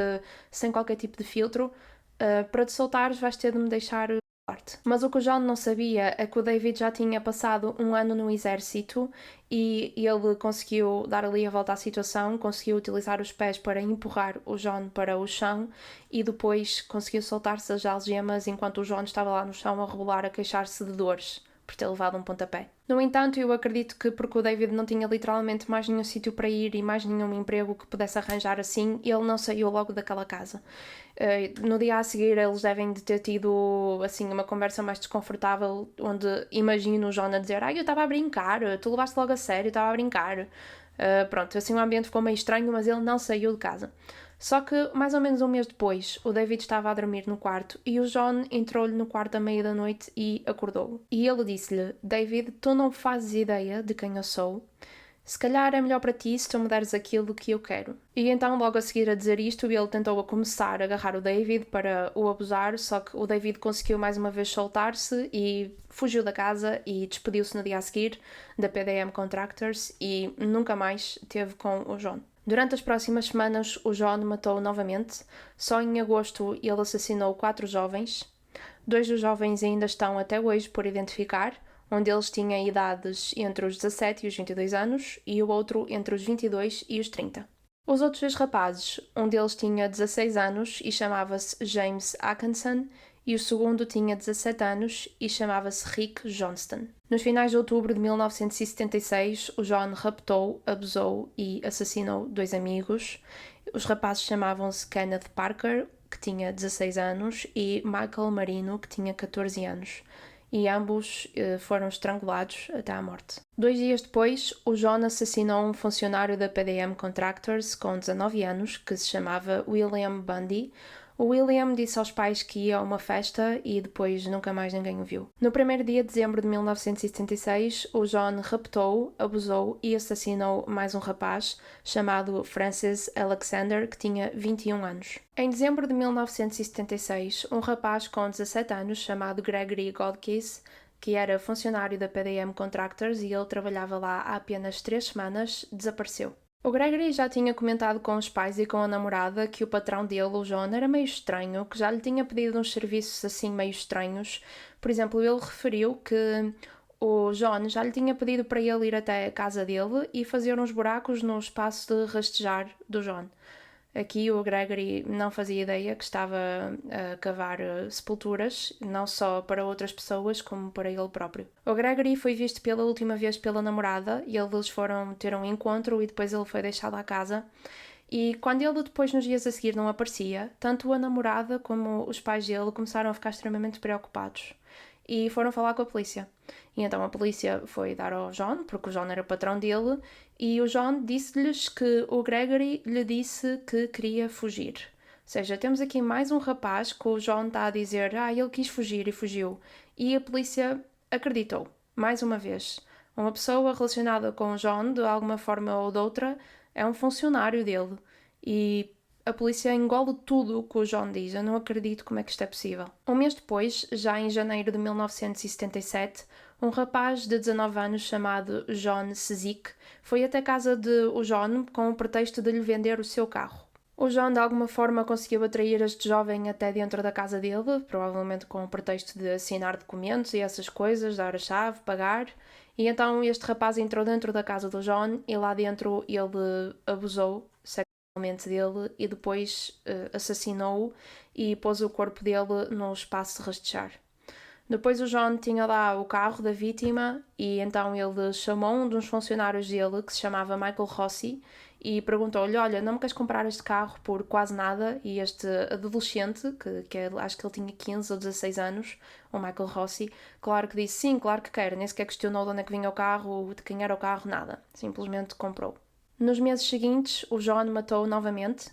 sem qualquer tipo de filtro, para te soltares vais ter de me deixar parte. Mas o que o John não sabia é que o David já tinha passado um ano no exército e ele conseguiu dar ali a volta à situação, conseguiu utilizar os pés para empurrar o John para o chão e depois conseguiu soltar-se as algemas enquanto o John estava lá no chão a rebolar, a queixar-se de dores por ter levado um pontapé. No entanto, eu acredito que porque o David não tinha literalmente mais nenhum sítio para ir e mais nenhum emprego que pudesse arranjar assim, ele não saiu logo daquela casa. No dia a seguir eles devem de ter tido assim uma conversa mais desconfortável, onde imagino o John a dizer, eu estava a brincar, tu levaste logo a sério, eu estava a brincar. Pronto, assim o ambiente ficou meio estranho, mas ele não saiu de casa. Só que, mais ou menos um mês depois, o David estava a dormir no quarto e o John entrou-lhe no quarto à meia da noite e acordou-o. E ele disse-lhe, David, tu não fazes ideia de quem eu sou. Se calhar é melhor para ti se tu me deres aquilo que eu quero. E então, logo a seguir a dizer isto, ele tentou a começar a agarrar o David para o abusar, só que o David conseguiu mais uma vez soltar-se e fugiu da casa e despediu-se no dia a seguir da PDM Contractors e nunca mais teve com o John. Durante as próximas semanas, o John matou novamente. Só em agosto ele assassinou 4 jovens. 2 dos jovens ainda estão até hoje por identificar. Um deles tinha idades entre os 17 e os 22 anos e o outro entre os 22 e os 30. Os outros 2 rapazes, um deles tinha 16 anos e chamava-se James Atkinson e o segundo tinha 17 anos e chamava-se Rick Johnston. Nos finais de outubro de 1976, o John raptou, abusou e assassinou 2 amigos. Os rapazes chamavam-se Kenneth Parker, que tinha 16 anos, e Michael Marino, que tinha 14 anos. E ambos foram estrangulados até à morte. 2 dias depois, o John assassinou um funcionário da PDM Contractors com 19 anos, que se chamava William Bundy. O William disse aos pais que ia a uma festa e depois nunca mais ninguém o viu. No primeiro dia de dezembro de 1976, o John raptou, abusou e assassinou mais um rapaz chamado Francis Alexander, que tinha 21 anos. Em dezembro de 1976, um rapaz com 17 anos chamado Gregory Godkiss, que era funcionário da PDM Contractors e ele trabalhava lá há apenas 3 semanas, desapareceu. O Gregory já tinha comentado com os pais e com a namorada que o patrão dele, o John, era meio estranho, que já lhe tinha pedido uns serviços assim meio estranhos. Por exemplo, ele referiu que o John já lhe tinha pedido para ele ir até a casa dele e fazer uns buracos no espaço de rastejar do John. Aqui o Gregory não fazia ideia que estava a cavar sepulturas, não só para outras pessoas, como para ele próprio. O Gregory foi visto pela última vez pela namorada e eles foram ter um encontro e depois ele foi deixado à casa. E quando ele depois nos dias a seguir não aparecia, tanto a namorada como os pais dele começaram a ficar extremamente preocupados e foram falar com a polícia. E então a polícia foi dar ao John, porque o John era patrão dele, e o John disse-lhes que o Gregory lhe disse que queria fugir. Ou seja, temos aqui mais um rapaz que o John está a dizer, ele quis fugir e fugiu. E a polícia acreditou, mais uma vez. Uma pessoa relacionada com o John, de alguma forma ou de outra, é um funcionário dele. E a polícia engole tudo o que o John diz. Eu não acredito como é que isto é possível. Um mês depois, já em janeiro de 1977, um rapaz de 19 anos chamado John Cizik foi até a casa de o John com o pretexto de lhe vender o seu carro. O John de alguma forma conseguiu atrair este jovem até dentro da casa dele, provavelmente com o pretexto de assinar documentos e essas coisas, dar a chave, pagar. E então este rapaz entrou dentro da casa do John e lá dentro ele abusou sexualmente dele e depois assassinou-o e pôs o corpo dele no espaço de rastejar. Depois o John tinha lá o carro da vítima e então ele chamou um dos funcionários dele, que se chamava Michael Rossi, e perguntou-lhe, olha, não me queres comprar este carro por quase nada? E este adolescente, acho que ele tinha 15 ou 16 anos, o Michael Rossi, claro que disse, sim, claro que quero, nem sequer questionou de onde é que vinha o carro, de quem era o carro, nada, simplesmente comprou. Nos meses seguintes, o John matou novamente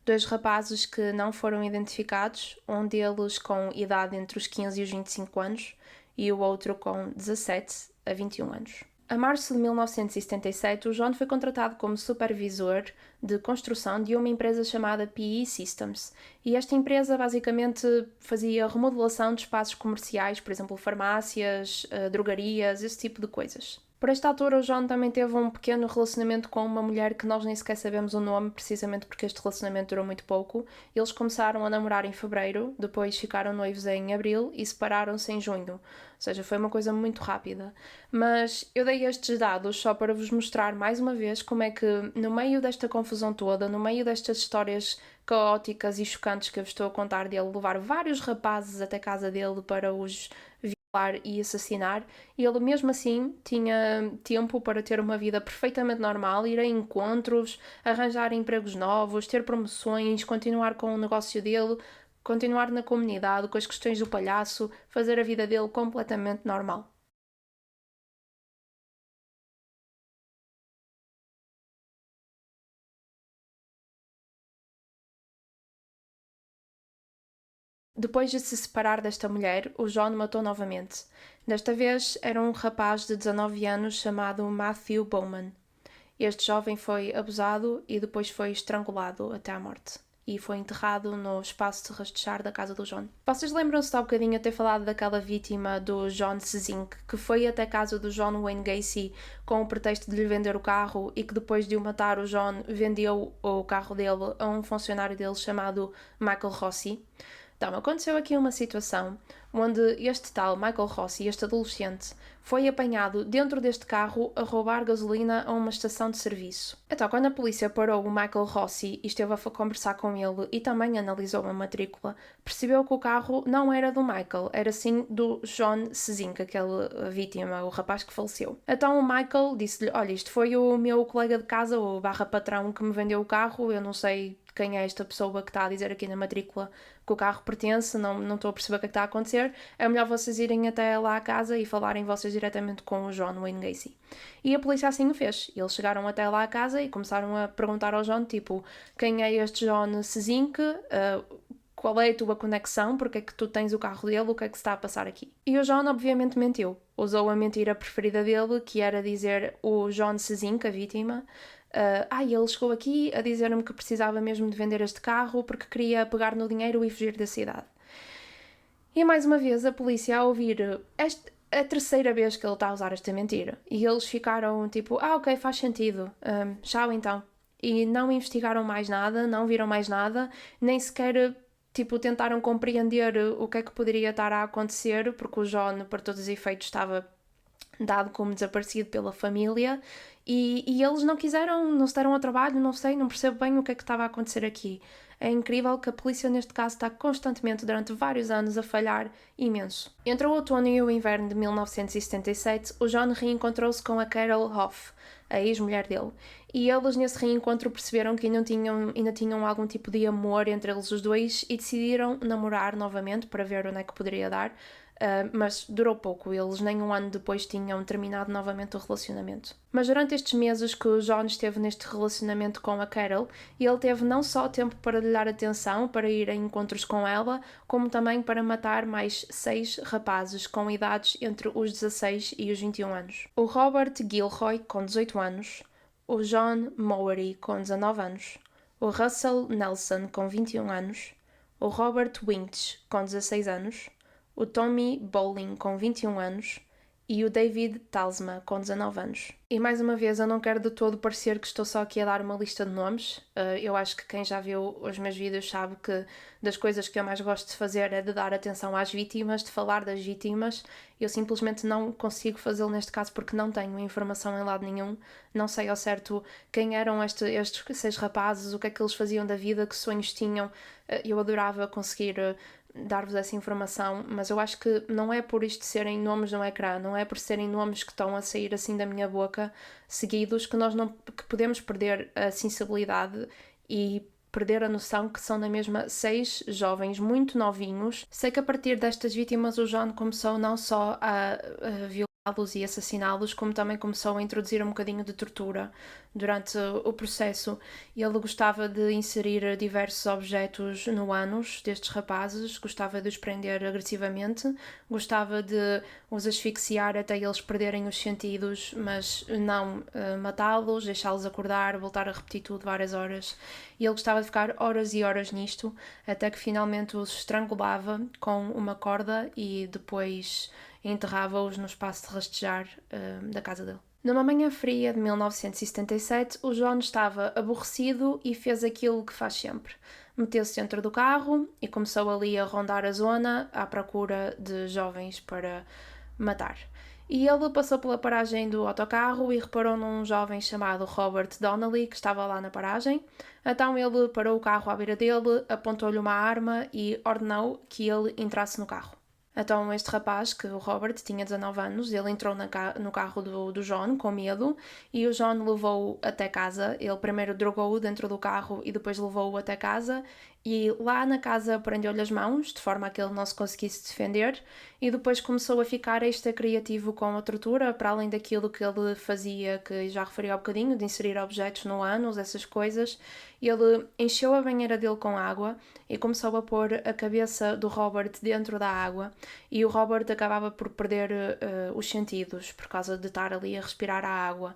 2 rapazes que não foram identificados, um deles com idade entre os 15 e os 25 anos e o outro com 17 a 21 anos. A março de 1977, o John foi contratado como supervisor de construção de uma empresa chamada PE Systems. E esta empresa basicamente fazia remodelação de espaços comerciais, por exemplo, farmácias, drogarias, esse tipo de coisas. Por esta altura, o John também teve um pequeno relacionamento com uma mulher que nós nem sequer sabemos o nome, precisamente porque este relacionamento durou muito pouco. Eles começaram a namorar em fevereiro, depois ficaram noivos em abril e separaram-se em junho. Ou seja, foi uma coisa muito rápida. Mas eu dei estes dados só para vos mostrar mais uma vez como é que, no meio desta confusão toda, no meio destas histórias caóticas e chocantes que eu vos estou a contar dele, levar vários rapazes até casa dele para os violar e assassinar, e ele mesmo assim tinha tempo para ter uma vida perfeitamente normal, ir a encontros, arranjar empregos novos, ter promoções, continuar com o negócio dele, continuar na comunidade, com as questões do palhaço, fazer a vida dele completamente normal. Depois de se separar desta mulher, o John matou novamente. Desta vez era um rapaz de 19 anos chamado Matthew Bowman. Este jovem foi abusado e depois foi estrangulado até à morte. E foi enterrado no espaço de rastejar da casa do John. Vocês lembram-se de há bocadinho eu ter falado daquela vítima do John Szink, que foi até a casa do John Wayne Gacy com o pretexto de lhe vender o carro e que depois de o matar o John vendeu o carro dele a um funcionário dele chamado Michael Rossi? Então, aconteceu aqui uma situação onde este tal Michael Rossi, este adolescente, foi apanhado dentro deste carro a roubar gasolina a uma estação de serviço. Então, quando a polícia parou o Michael Rossi e esteve a conversar com ele e também analisou a matrícula, percebeu que o carro não era do Michael, era sim do John Szink, aquele vítima, o rapaz que faleceu. Então o Michael disse-lhe, olha, isto foi o meu colega de casa, o barra patrão, que me vendeu o carro, eu não sei quem é esta pessoa que está a dizer aqui na matrícula que o carro pertence, não estou a perceber o que é que está a acontecer, é melhor vocês irem até lá à casa e falarem vocês diretamente com o John Wayne Gacy. E a polícia assim o fez. Eles chegaram até lá à casa e começaram a perguntar ao John, tipo, quem é este John Szink? Qual é a tua conexão? Porque é que tu tens o carro dele? O que é que se está a passar aqui? E o John obviamente mentiu. Usou a mentira preferida dele, que era dizer o John Szink, a vítima, ele chegou aqui a dizer-me que precisava mesmo de vender este carro porque queria pegar no dinheiro e fugir da cidade. E mais uma vez a polícia a ouvir a terceira vez que ele está a usar esta mentira. E eles ficaram tipo, ok, faz sentido, tchau então. E não investigaram mais nada, não viram mais nada, nem sequer tentaram compreender o que é que poderia estar a acontecer, porque o John, para todos os efeitos, estava dado como desaparecido pela família e eles não quiseram, não se deram ao trabalho, não sei, não percebo bem o que é que estava a acontecer aqui. É incrível que a polícia neste caso está constantemente durante vários anos a falhar imenso. Entre o outono e o inverno de 1977, o John reencontrou-se com a Carol Hoff, a ex-mulher dele, e eles nesse reencontro perceberam que ainda tinham algum tipo de amor entre eles os dois e decidiram namorar novamente para ver onde é que poderia dar. Mas durou pouco, eles nem um ano depois tinham terminado novamente o relacionamento. Mas durante estes meses que o John esteve neste relacionamento com a Carol, ele teve não só tempo para lhe dar atenção, para ir a encontros com ela, como também para matar mais 6 rapazes com idades entre os 16 e os 21 anos. O Robert Gilroy, com 18 anos, o John Mowery, com 19 anos, o Russell Nelson, com 21 anos, o Robert Winch, com 16 anos, o Tommy Bowling, com 21 anos, e o David Talsma, com 19 anos. E mais uma vez, eu não quero de todo parecer que estou só aqui a dar uma lista de nomes. Eu acho que quem já viu os meus vídeos sabe que das coisas que eu mais gosto de fazer é de dar atenção às vítimas, de falar das vítimas. Eu simplesmente não consigo fazê-lo neste caso porque não tenho informação em lado nenhum. Não sei ao certo quem eram estes 6 rapazes, o que é que eles faziam da vida, que sonhos tinham. Eu adorava conseguir dar-vos essa informação, mas eu acho que não é por isto serem nomes no ecrã, não é por serem nomes que estão a sair assim da minha boca seguidos que nós não que podemos perder a sensibilidade e perder a noção que são na mesma 6 jovens muito novinhos. Sei que a partir destas vítimas o John começou não só a violá-los e assassiná-los, como também começou a introduzir um bocadinho de tortura durante o processo. Ele gostava de inserir diversos objetos no ânus destes rapazes, gostava de os prender agressivamente, gostava de os asfixiar até eles perderem os sentidos, mas não matá-los, deixá-los acordar, voltar a repetir tudo várias horas. E ele gostava de ficar horas e horas nisto, até que finalmente os estrangulava com uma corda e depois enterrava-os no espaço de rastejar da casa dele. Numa manhã fria de 1977, o John estava aborrecido e fez aquilo que faz sempre. Meteu-se dentro do carro e começou ali a rondar a zona à procura de jovens para matar. E ele passou pela paragem do autocarro e reparou num jovem chamado Robert Donnelly, que estava lá na paragem. Então ele parou o carro à beira dele, apontou-lhe uma arma e ordenou que ele entrasse no carro. Então este rapaz, que o Robert tinha 19 anos, ele entrou no carro do John com medo e o John levou-o até casa. Ele primeiro drogou-o dentro do carro e depois levou-o até casa e lá na casa prendeu-lhe as mãos, de forma a que ele não se conseguisse defender, e depois começou a ficar extra criativo com a tortura, para além daquilo que ele fazia, que já referi há bocadinho, de inserir objetos no ânus, essas coisas. Ele encheu a banheira dele com água e começou a pôr a cabeça do Robert dentro da água, e o Robert acabava por perder os sentidos por causa de estar ali a respirar a água.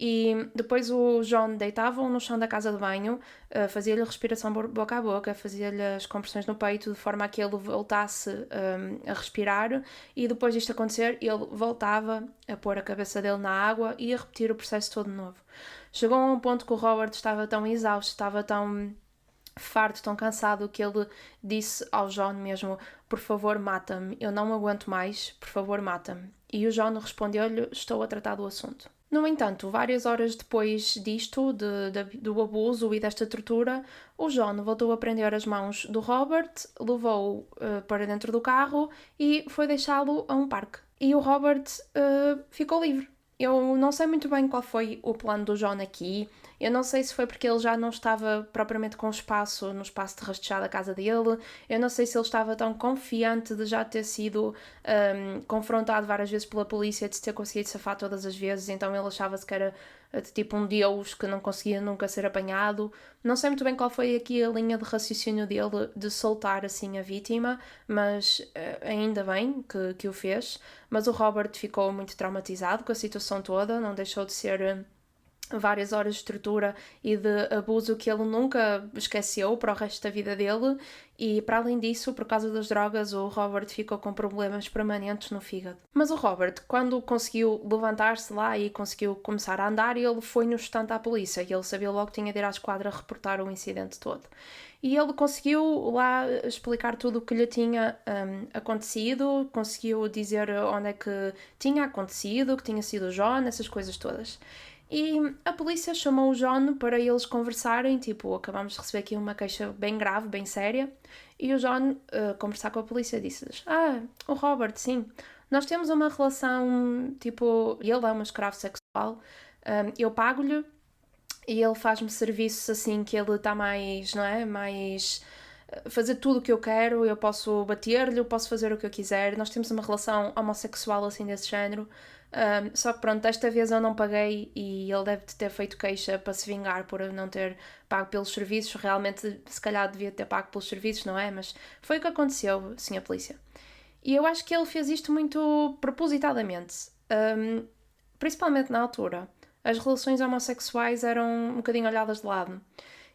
E depois o John deitava-o no chão da casa de banho, fazia-lhe respiração boca a boca, fazia-lhe as compressões no peito de forma a que ele voltasse a respirar, e depois disto acontecer ele voltava a pôr a cabeça dele na água e a repetir o processo todo de novo. Chegou a um ponto que o Robert estava tão exausto, estava tão farto, tão cansado, que ele disse ao John mesmo: por favor mata-me, eu não aguento mais, por favor mata-me. E o John respondeu-lhe: estou a tratar do assunto. No entanto, várias horas depois disto, do abuso e desta tortura, o John voltou a prender as mãos do Robert, levou-o para dentro do carro e foi deixá-lo a um parque. E o Robert ficou livre. Eu não sei muito bem qual foi o plano do John aqui. Eu não sei se foi porque ele já não estava propriamente com espaço no espaço de rastejar da casa dele. Eu não sei se ele estava tão confiante de já ter sido confrontado várias vezes pela polícia, de se ter conseguido safar todas as vezes, então ele achava-se que era tipo um deus que não conseguia nunca ser apanhado. Não sei muito bem qual foi aqui a linha de raciocínio dele de soltar assim a vítima, mas ainda bem que o fez. Mas o Robert ficou muito traumatizado com a situação toda, não deixou de ser várias horas de tortura e de abuso que ele nunca esqueceu para o resto da vida dele, e para além disso, por causa das drogas, o Robert ficou com problemas permanentes no fígado. Mas o Robert, quando conseguiu levantar-se lá e conseguiu começar a andar, ele foi no instante à polícia e ele sabia logo que tinha de ir à esquadra reportar o incidente todo. E ele conseguiu lá explicar tudo o que lhe tinha acontecido, conseguiu dizer onde é que tinha acontecido, que tinha sido o John, essas coisas todas. E a polícia chamou o John para eles conversarem, tipo, acabamos de receber aqui uma queixa bem grave, bem séria, e o John, conversar com a polícia, disse-lhes: o Robert, sim, nós temos uma relação, tipo, ele é um escravo sexual, eu pago-lhe e ele faz-me serviços assim que ele está mais, não é, mais fazer tudo o que eu quero, eu posso bater-lhe, eu posso fazer o que eu quiser, nós temos uma relação homossexual assim desse género. Só que pronto, desta vez eu não paguei e ele deve ter feito queixa para se vingar por não ter pago pelos serviços. Realmente, se calhar devia ter pago pelos serviços, não é? Mas foi o que aconteceu, sim, a polícia. E eu acho que ele fez isto muito propositadamente, principalmente na altura. As relações homossexuais eram um bocadinho olhadas de lado.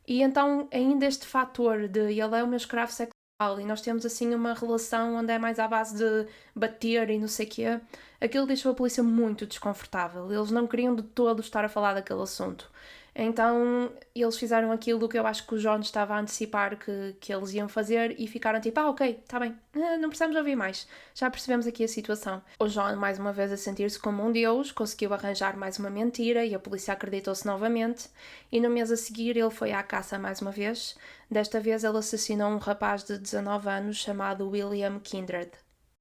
E então ainda este fator de ele é o meu escravo sexual e nós temos assim uma relação onde é mais à base de bater e não sei o quê, aquilo deixou a polícia muito desconfortável. Eles não queriam de todo estar a falar daquele assunto. Então eles fizeram aquilo que eu acho que o John estava a antecipar que eles iam fazer e ficaram tipo, ok, está bem, não precisamos ouvir mais, já percebemos aqui a situação. O John, mais uma vez a sentir-se como um deus, conseguiu arranjar mais uma mentira e a polícia acreditou-se novamente, e no mês a seguir ele foi à caça mais uma vez. Desta vez ele assassinou um rapaz de 19 anos chamado William Kindred.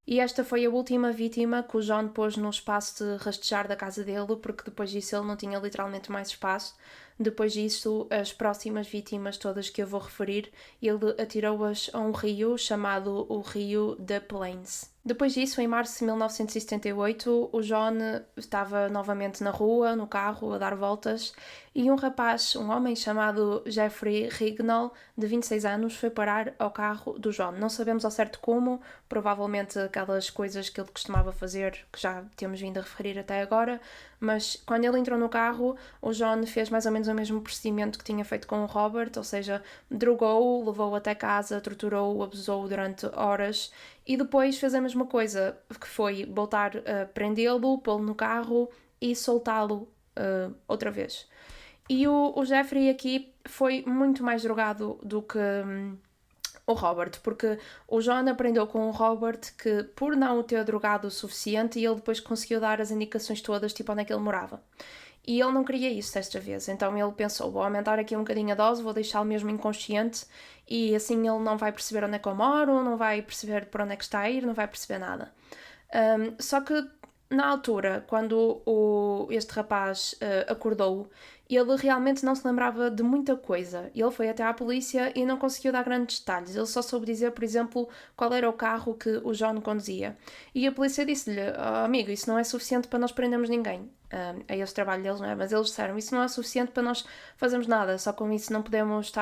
E esta foi a última vítima que o John pôs no espaço de rastejar da casa dele, porque depois disso ele não tinha literalmente mais espaço. Depois disso, as próximas vítimas todas que eu vou referir, ele atirou-as a um rio chamado o Rio da Plains. Depois disso, em março de 1978, o John estava novamente na rua, no carro, a dar voltas, e um rapaz, um homem chamado Jeffrey Rignall, de 26 anos, foi parar ao carro do John. Não sabemos ao certo como, provavelmente aquelas coisas que ele costumava fazer, que já temos vindo a referir até agora, mas quando ele entrou no carro, o John fez mais ou menos o mesmo procedimento que tinha feito com o Robert, ou seja, drogou-o, levou-o até casa, torturou-o, abusou-o durante horas e depois fez a mesma coisa, que foi voltar a prendê-lo, pô-lo no carro e soltá-lo outra vez. E o Jeffrey aqui foi muito mais drogado do que o Robert, porque o John aprendeu com o Robert que por não o ter drogado o suficiente, ele depois conseguiu dar as indicações todas, tipo onde é que ele morava. E ele não queria isso desta vez, então ele pensou, vou aumentar aqui um bocadinho a dose, vou deixá-lo mesmo inconsciente e assim ele não vai perceber onde é que eu moro, não vai perceber por onde é que está a ir, não vai perceber nada. Só que na altura, quando este rapaz acordou, ele realmente não se lembrava de muita coisa. Ele foi até à polícia e não conseguiu dar grandes detalhes. Ele só soube dizer, por exemplo, qual era o carro que o John conduzia. E a polícia disse-lhe, oh, amigo, isso não é suficiente para nós prendermos ninguém. É esse o trabalho deles, não é? Mas eles disseram, isso não é suficiente para nós fazermos nada, só com isso não podemos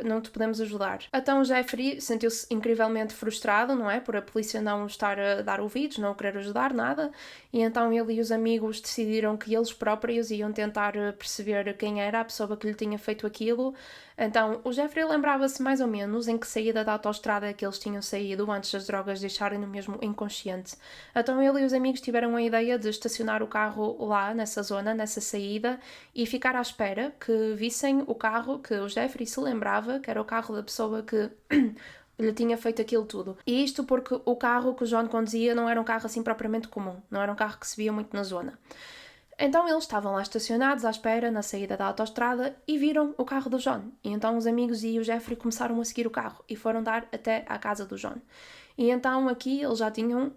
não te podemos ajudar. Então o Jeffrey sentiu-se incrivelmente frustrado, não é? Por a polícia não estar a dar ouvidos, não querer ajudar, nada. E então ele e os amigos decidiram que eles próprios iam tentar perceber quem era a pessoa que lhe tinha feito aquilo. Então o Jeffrey lembrava-se mais ou menos em que saída da autoestrada é que eles tinham saído antes das drogas deixarem-no mesmo inconsciente. Então ele e os amigos tiveram a ideia de estacionar o carro lá nessa zona, nessa saída, e ficar à espera que vissem o carro que o Jeffrey se lembrava, que era o carro da pessoa que lhe tinha feito aquilo tudo. E isto porque o carro que o John conduzia não era um carro assim propriamente comum, não era um carro que se via muito na zona. Então eles estavam lá estacionados à espera na saída da autoestrada e viram o carro do John. E então os amigos e o Jeffrey começaram a seguir o carro e foram dar até à casa do John. E então aqui eles já tinham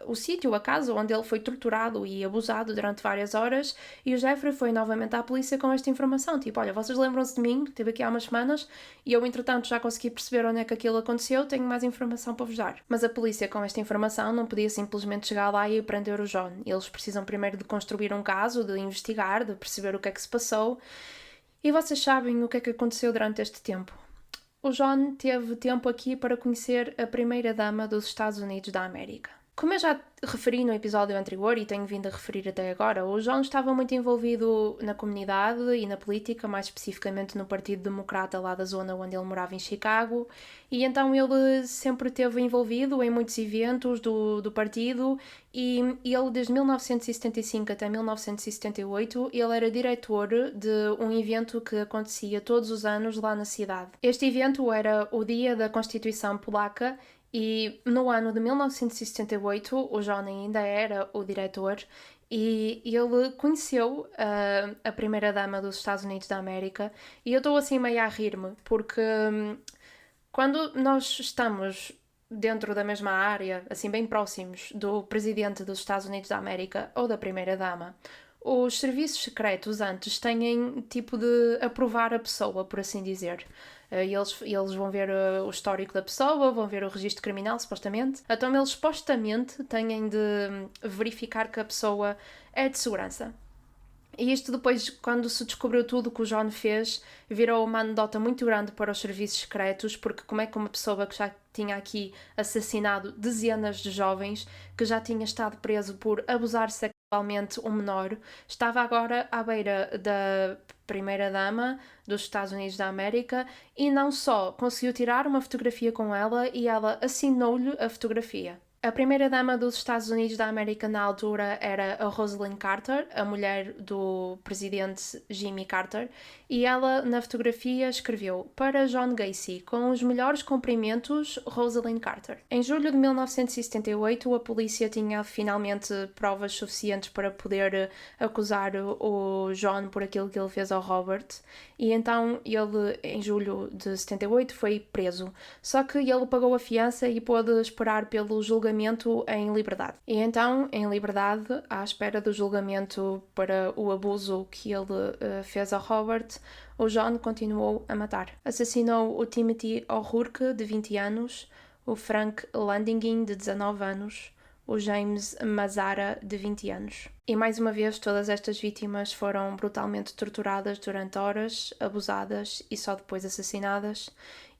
o sítio, a casa onde ele foi torturado e abusado durante várias horas, e o Jeffrey foi novamente à polícia com esta informação, tipo, olha, vocês lembram-se de mim, estive aqui há umas semanas, e eu entretanto já consegui perceber onde é que aquilo aconteceu, tenho mais informação para vos dar. Mas a polícia com esta informação não podia simplesmente chegar lá e prender o John. Eles precisam primeiro de construir um caso, de investigar, de perceber o que é que se passou, e vocês sabem o que é que aconteceu durante este tempo. O John teve tempo aqui para conhecer a primeira-dama dos Estados Unidos da América. Como eu já referi no episódio anterior e tenho vindo a referir até agora, o John estava muito envolvido na comunidade e na política, mais especificamente no Partido Democrata lá da zona onde ele morava em Chicago, e então ele sempre esteve envolvido em muitos eventos do partido e ele desde 1975 até 1978 ele era diretor de um evento que acontecia todos os anos lá na cidade. Este evento era o Dia da Constituição Polaca. E no ano de 1978, o John ainda era o diretor e ele conheceu a primeira-dama dos Estados Unidos da América e eu estou assim meio a rir-me, porque quando nós estamos dentro da mesma área, assim bem próximos do presidente dos Estados Unidos da América ou da primeira-dama, os serviços secretos antes têm tipo de aprovar a pessoa, por assim dizer. Eles vão ver o histórico da pessoa, vão ver o registro criminal, supostamente. Então eles supostamente têm de verificar que a pessoa é de segurança. E isto depois, quando se descobriu tudo o que o John fez, virou uma anedota muito grande para os serviços secretos, porque como é que uma pessoa que já tinha aqui assassinado dezenas de jovens, que já tinha estado preso por abusar sexualmente um menor, estava agora à beira da primeira-dama dos Estados Unidos da América e não só conseguiu tirar uma fotografia com ela e ela assinou-lhe a fotografia. A primeira-dama dos Estados Unidos da América na altura era a Rosalynn Carter, a mulher do presidente Jimmy Carter, e ela, na fotografia, escreveu "Para John Gacy, com os melhores cumprimentos, Rosalynn Carter". Em julho de 1978, a polícia tinha finalmente provas suficientes para poder acusar o John por aquilo que ele fez ao Robert, e então ele, em julho de 78, foi preso. Só que ele pagou a fiança e pôde esperar pelo julgamento em liberdade. E então, em liberdade, à espera do julgamento para o abuso que ele fez ao Robert, o John continuou a matar. Assassinou o Timothy O'Rourke, de 20 anos, o Frank Landingin, de 19 anos, o James Mazzara, de 20 anos. E mais uma vez, todas estas vítimas foram brutalmente torturadas durante horas, abusadas e só depois assassinadas,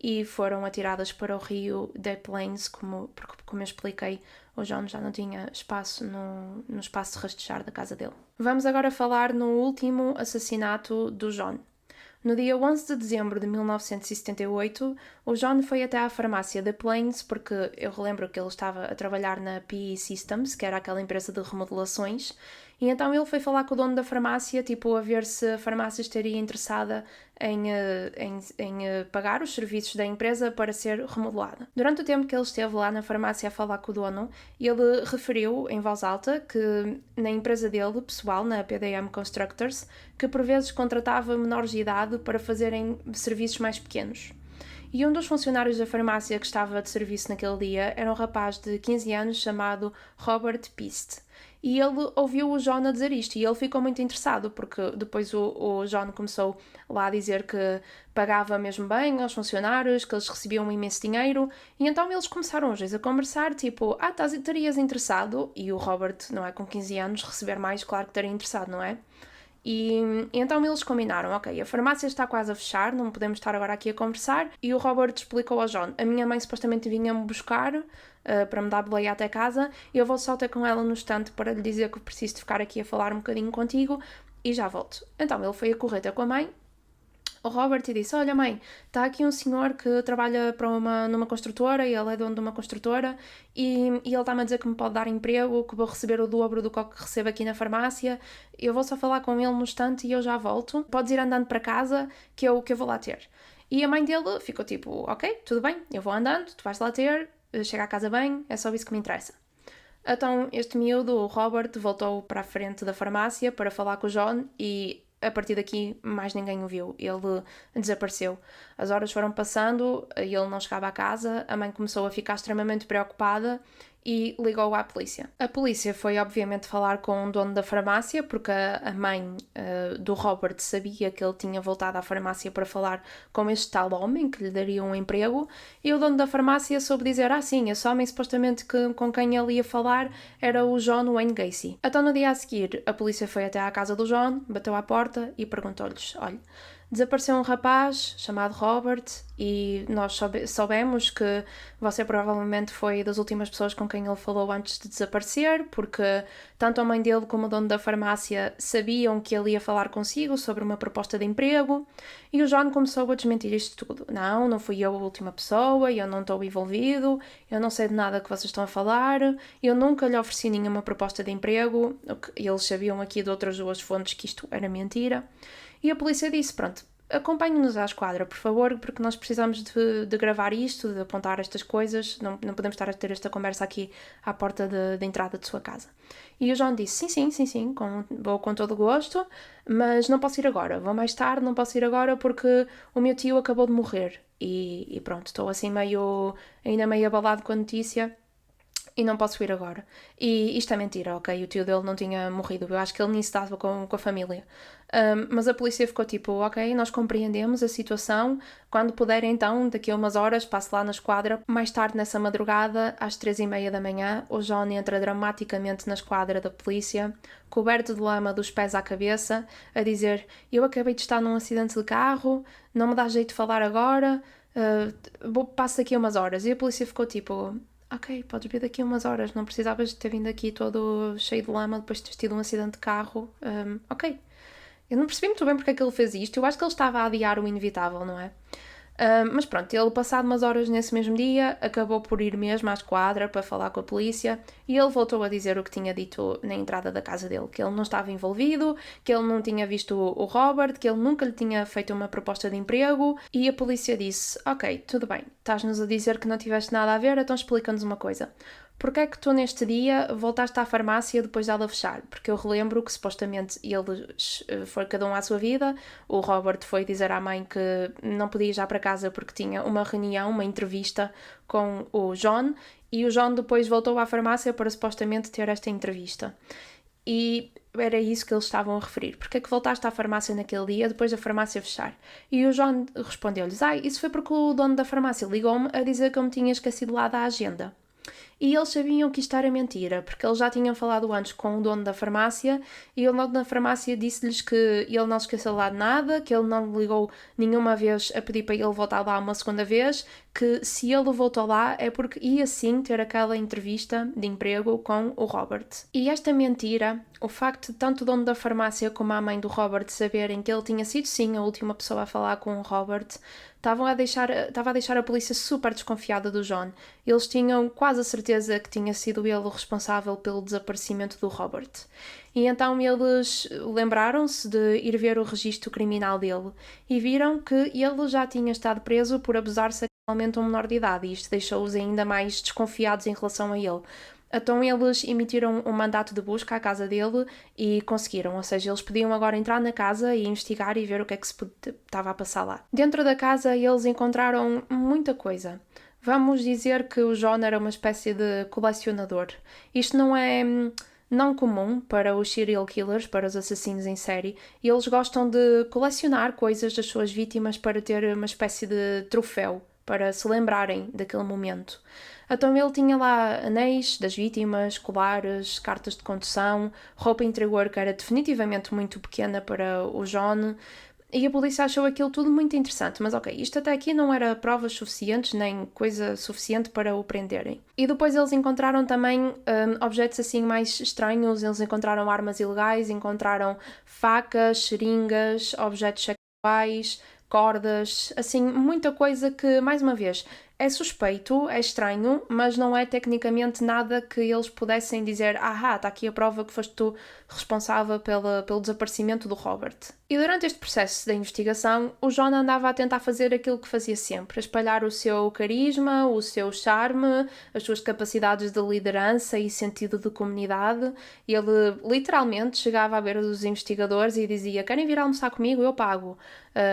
e foram atiradas para o rio Des Plaines, porque, como eu expliquei, o John já não tinha espaço no espaço de rastejar da casa dele. Vamos agora falar no último assassinato do John. No dia 11 de dezembro de 1978, o John foi até à farmácia Des Plaines porque eu relembro que ele estava a trabalhar na PE Systems, que era aquela empresa de remodelações, e então ele foi falar com o dono da farmácia, a ver se a farmácia estaria interessada em pagar os serviços da empresa para ser remodelada. Durante o tempo que ele esteve lá na farmácia a falar com o dono, ele referiu em voz alta que na empresa dele, pessoal, na PDM Constructors, que por vezes contratava menores de idade para fazerem serviços mais pequenos. E um dos funcionários da farmácia que estava de serviço naquele dia era um rapaz de 15 anos chamado Robert Piste. E ele ouviu o John a dizer isto e ele ficou muito interessado porque depois o John começou lá a dizer que pagava mesmo bem aos funcionários, que eles recebiam um imenso dinheiro, e então eles começaram os dois a conversar, estarias interessado? E o Robert, não é, com 15 anos, receber mais, claro que estaria interessado, não é? E então eles combinaram, ok, a farmácia está quase a fechar, não podemos estar agora aqui a conversar, e o Robert explicou ao John, a minha mãe supostamente vinha-me buscar para me dar boleia até casa, e eu vou só ter com ela no estante para lhe dizer que preciso de ficar aqui a falar um bocadinho contigo, e já volto. Então ele foi a correr ter com a mãe, o Robert, e disse, olha mãe, está aqui um senhor que trabalha numa construtora, e ele é dono de uma construtora, e ele está-me a dizer que me pode dar emprego, que vou receber o dobro do que recebo aqui na farmácia, eu vou só falar com ele no instante e eu já volto, podes ir andando para casa que eu vou lá ter. E a mãe dele ficou ok, tudo bem, eu vou andando, tu vais lá ter, chega à casa bem, é só isso que me interessa. Então este miúdo, o Robert, voltou para a frente da farmácia para falar com o John e a partir daqui mais ninguém o viu, ele desapareceu. As horas foram passando, ele não chegava a casa, a mãe começou a ficar extremamente preocupada e ligou à polícia. A polícia foi obviamente falar com o dono da farmácia, porque a mãe do Robert sabia que ele tinha voltado à farmácia para falar com este tal homem que lhe daria um emprego, e o dono da farmácia soube dizer, sim, esse homem supostamente com quem ele ia falar era o John Wayne Gacy. Então no dia a seguir a polícia foi até à casa do John, bateu à porta e perguntou-lhes, olha, desapareceu um rapaz chamado Robert e nós soubemos que você provavelmente foi das últimas pessoas com quem ele falou antes de desaparecer, porque tanto a mãe dele como o dono da farmácia sabiam que ele ia falar consigo sobre uma proposta de emprego, e o John começou a desmentir isto tudo. Não fui eu a última pessoa, eu não estou envolvido, eu não sei de nada que vocês estão a falar, eu nunca lhe ofereci nenhuma proposta de emprego, eles sabiam aqui de outras duas fontes que isto era mentira. E a polícia disse, pronto, acompanhe-nos à esquadra, por favor, porque nós precisamos de gravar isto, de apontar estas coisas, não podemos estar a ter esta conversa aqui à porta de entrada de sua casa. E o John disse, sim, vou com todo o gosto, mas não posso ir agora, vou mais tarde, não posso ir agora porque o meu tio acabou de morrer. E pronto, estou assim ainda meio abalado com a notícia, e não posso ir agora. E isto é mentira, ok? O tio dele não tinha morrido. Eu acho que ele nem se dava com a família. Mas a polícia ficou ok, nós compreendemos a situação. Quando puder, então, daqui a umas horas, passe lá na esquadra. Mais tarde, nessa madrugada, às 3h30 da manhã, o John entra dramaticamente na esquadra da polícia, coberto de lama dos pés à cabeça, a dizer, eu acabei de estar num acidente de carro, não me dá jeito de falar agora, passo daqui a umas horas. E a polícia ficou ok, podes vir daqui a umas horas, não precisavas de ter vindo aqui todo cheio de lama depois de teres tido um acidente de carro. Ok. Eu não percebi muito bem porque é que ele fez isto, eu acho que ele estava a adiar o inevitável, não é? Mas pronto, ele passado umas horas nesse mesmo dia, acabou por ir mesmo à esquadra para falar com a polícia e ele voltou a dizer o que tinha dito na entrada da casa dele, que ele não estava envolvido, que ele não tinha visto o Robert, que ele nunca lhe tinha feito uma proposta de emprego e a polícia disse, ok, tudo bem, estás-nos a dizer que não tiveste nada a ver, então explica-nos uma coisa. Porquê é que tu neste dia voltaste à farmácia depois dela fechar? Porque eu relembro que supostamente eles foi cada um à sua vida, o Robert foi dizer à mãe que não podia ir já para casa porque tinha uma reunião, uma entrevista com o John, e o John depois voltou à farmácia para supostamente ter esta entrevista. E era isso que eles estavam a referir. Porquê é que voltaste à farmácia naquele dia depois da farmácia fechar? E o John respondeu-lhes, isso foi porque o dono da farmácia ligou-me a dizer que eu me tinha esquecido lá da agenda. E eles sabiam que isto era mentira, porque eles já tinham falado antes com o dono da farmácia e o dono da farmácia disse-lhes que ele não se esqueceu lá de nada, que ele não ligou nenhuma vez a pedir para ele voltar lá uma segunda vez, que se ele voltou lá é porque ia sim ter aquela entrevista de emprego com o Robert. E esta mentira, o facto de tanto o dono da farmácia como a mãe do Robert saberem que ele tinha sido sim a última pessoa a falar com o Robert, estava a deixar a polícia super desconfiada do John. Eles tinham quase a certeza que tinha sido ele o responsável pelo desaparecimento do Robert. E então eles lembraram-se de ir ver o registro criminal dele e viram que ele já tinha estado preso por abusar sexualmente a um menor de idade e isto deixou-os ainda mais desconfiados em relação a ele. Então eles emitiram um mandato de busca à casa dele e conseguiram, ou seja, eles podiam agora entrar na casa e investigar e ver o que é que se estava a passar lá. Dentro da casa eles encontraram muita coisa. Vamos dizer que o John era uma espécie de colecionador. Isto não comum para os serial killers, para os assassinos em série. Eles gostam de colecionar coisas das suas vítimas para ter uma espécie de troféu, para se lembrarem daquele momento. Então ele tinha lá anéis das vítimas, colares, cartas de condução, roupa interior que era definitivamente muito pequena para o John, e a polícia achou aquilo tudo muito interessante, mas ok, isto até aqui não era provas suficientes, nem coisa suficiente para o prenderem. E depois eles encontraram também objetos assim mais estranhos, eles encontraram armas ilegais, encontraram facas, seringas, objetos sexuais, cordas, assim, muita coisa que, mais uma vez, é suspeito, é estranho, mas não é tecnicamente nada que eles pudessem dizer está aqui a prova que foste tu responsável pelo desaparecimento do Robert. E durante este processo de investigação, o John andava a tentar fazer aquilo que fazia sempre, a espalhar o seu carisma, o seu charme, as suas capacidades de liderança e sentido de comunidade. Ele literalmente chegava a ver os investigadores e dizia: querem vir almoçar comigo? Eu pago.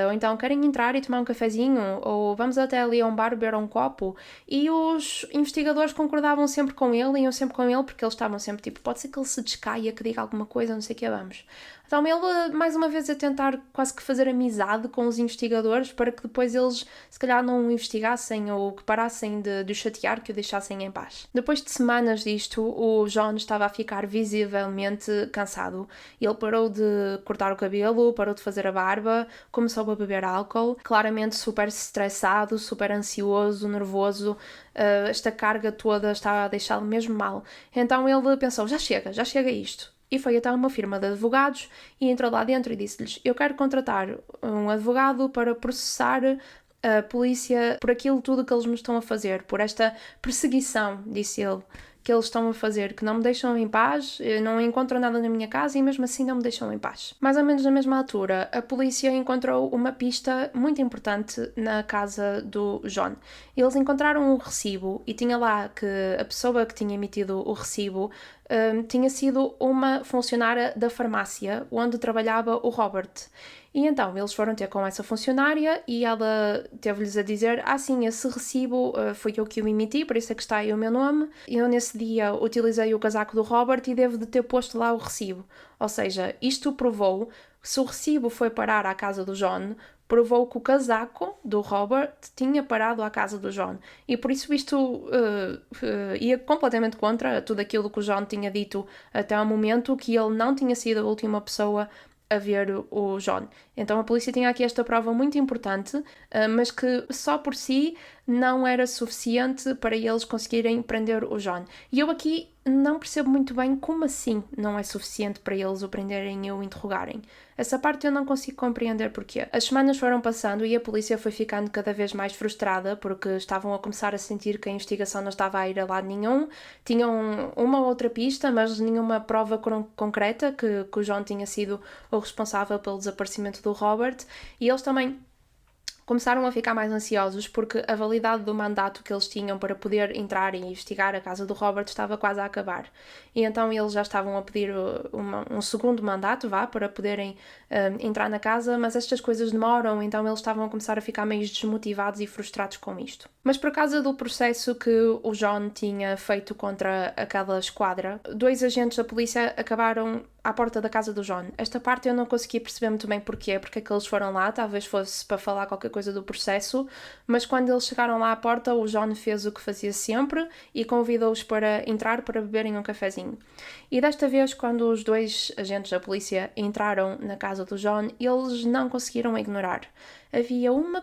Ou então querem entrar e tomar um cafezinho? Ou vamos até ali a um bar beber um copo? E os investigadores concordavam sempre com ele, iam sempre com ele, porque eles estavam sempre tipo, pode ser que ele se descaia, que diga alguma coisa, não sei o que, vamos. Então ele, mais uma vez, a tentar quase que fazer amizade com os investigadores para que depois eles, se calhar, não o investigassem ou que parassem de o chatear, que o deixassem em paz. Depois de semanas disto, o John estava a ficar visivelmente cansado. Ele parou de cortar o cabelo, parou de fazer a barba, começou a beber álcool, claramente super estressado, super ansioso, nervoso. Esta carga toda estava a deixá-lo mesmo mal. Então ele pensou, já chega isto. E foi até uma firma de advogados e entrou lá dentro e disse-lhes: eu quero contratar um advogado para processar a polícia por aquilo tudo que eles me estão a fazer, por esta perseguição, disse ele, que eles estão a fazer, que não me deixam em paz, não encontram nada na minha casa e mesmo assim não me deixam em paz. Mais ou menos na mesma altura, a polícia encontrou uma pista muito importante na casa do John. Eles encontraram um recibo e tinha lá que a pessoa que tinha emitido o recibo tinha sido uma funcionária da farmácia onde trabalhava o Robert. E então eles foram ter com essa funcionária e ela teve-lhes a dizer: sim, esse recibo foi eu que o emiti, por isso é que está aí o meu nome. Eu nesse dia utilizei o casaco do Robert e devo de ter posto lá o recibo. Ou seja, isto provou que se o recibo foi parar à casa do John, provou que o casaco do Robert tinha parado à casa do John. E por isso isto ia completamente contra tudo aquilo que o John tinha dito até ao momento, que ele não tinha sido a última pessoa a ver o John. Então a polícia tinha aqui esta prova muito importante, mas que só por si não era suficiente para eles conseguirem prender o John. E eu aqui não percebo muito bem como assim não é suficiente para eles o prenderem e o interrogarem. Essa parte eu não consigo compreender porquê. As semanas foram passando e a polícia foi ficando cada vez mais frustrada porque estavam a começar a sentir que a investigação não estava a ir a lado nenhum. Tinham uma ou outra pista, mas nenhuma prova concreta que o John tinha sido o responsável pelo desaparecimento do Robert. E eles também começaram a ficar mais ansiosos porque a validade do mandato que eles tinham para poder entrar e investigar a casa do Robert estava quase a acabar. E então eles já estavam a pedir um segundo mandato, para poderem entrar na casa, mas estas coisas demoram, então eles estavam a começar a ficar meio desmotivados e frustrados com isto. Mas por causa do processo que o John tinha feito contra aquela esquadra, 2 agentes da polícia acabaram à porta da casa do John. Esta parte eu não consegui perceber muito bem porque é que eles foram lá, talvez fosse para falar qualquer coisa do processo, mas quando eles chegaram lá à porta, o John fez o que fazia sempre e convidou-os para entrar para beberem um cafezinho. E desta vez, quando os 2 agentes da polícia entraram na casa do John, eles não conseguiram ignorar. Havia uma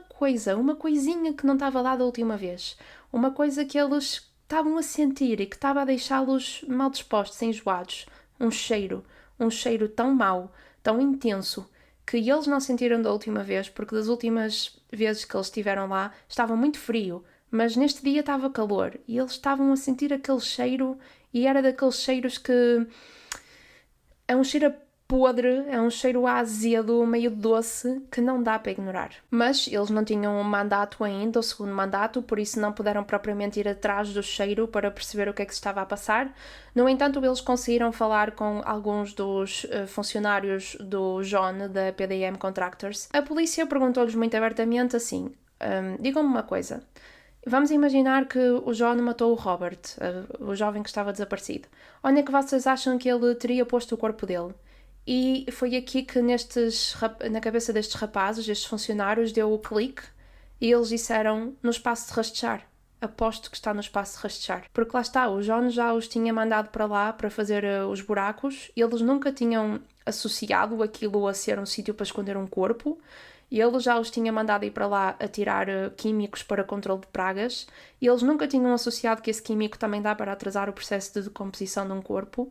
coisinha que não estava lá da última vez. Uma coisa que eles estavam a sentir e que estava a deixá-los mal dispostos, enjoados. Um cheiro tão mau, tão intenso, que eles não sentiram da última vez, porque das últimas vezes que eles estiveram lá estava muito frio, mas neste dia estava calor e eles estavam a sentir aquele cheiro e era daqueles cheiros que é um cheiro podre, é um cheiro azedo, meio doce, que não dá para ignorar. Mas eles não tinham um mandato ainda, o segundo mandato, por isso não puderam propriamente ir atrás do cheiro para perceber o que é que se estava a passar. No entanto, eles conseguiram falar com alguns dos funcionários do John, da PDM Contractors. A polícia perguntou-lhes muito abertamente assim, digam-me uma coisa, vamos imaginar que o John matou o Robert, o jovem que estava desaparecido. Onde é que vocês acham que ele teria posto o corpo dele? E foi aqui que na cabeça destes rapazes, destes funcionários, deu o clique e eles disseram no espaço de rastejar. Aposto que está no espaço de rastejar. Porque lá está, o John já os tinha mandado para lá para fazer os buracos e eles nunca tinham associado aquilo a ser um sítio para esconder um corpo. E ele já os tinha mandado ir para lá a tirar químicos para controle de pragas e eles nunca tinham associado que esse químico também dá para atrasar o processo de decomposição de um corpo.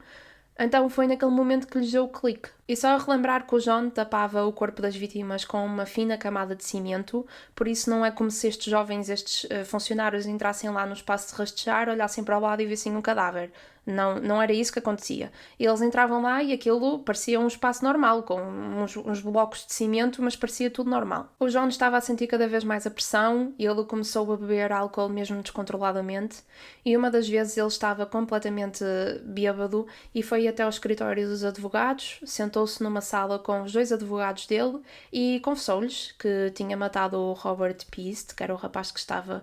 Então foi naquele momento que lhes deu o clique. E só a relembrar que o John tapava o corpo das vítimas com uma fina camada de cimento, por isso não é como se estes jovens, estes funcionários entrassem lá no espaço de rastejar, olhassem para o lado e vissem um cadáver. Não era isso que acontecia. Eles entravam lá e aquilo parecia um espaço normal, com uns blocos de cimento, mas parecia tudo normal. O John estava a sentir cada vez mais a pressão e ele começou a beber álcool mesmo descontroladamente e uma das vezes ele estava completamente bêbado e foi até ao escritório dos advogados, sentou-se numa sala com os 2 advogados dele e confessou-lhes que tinha matado o Robert Peast, que era o rapaz que estava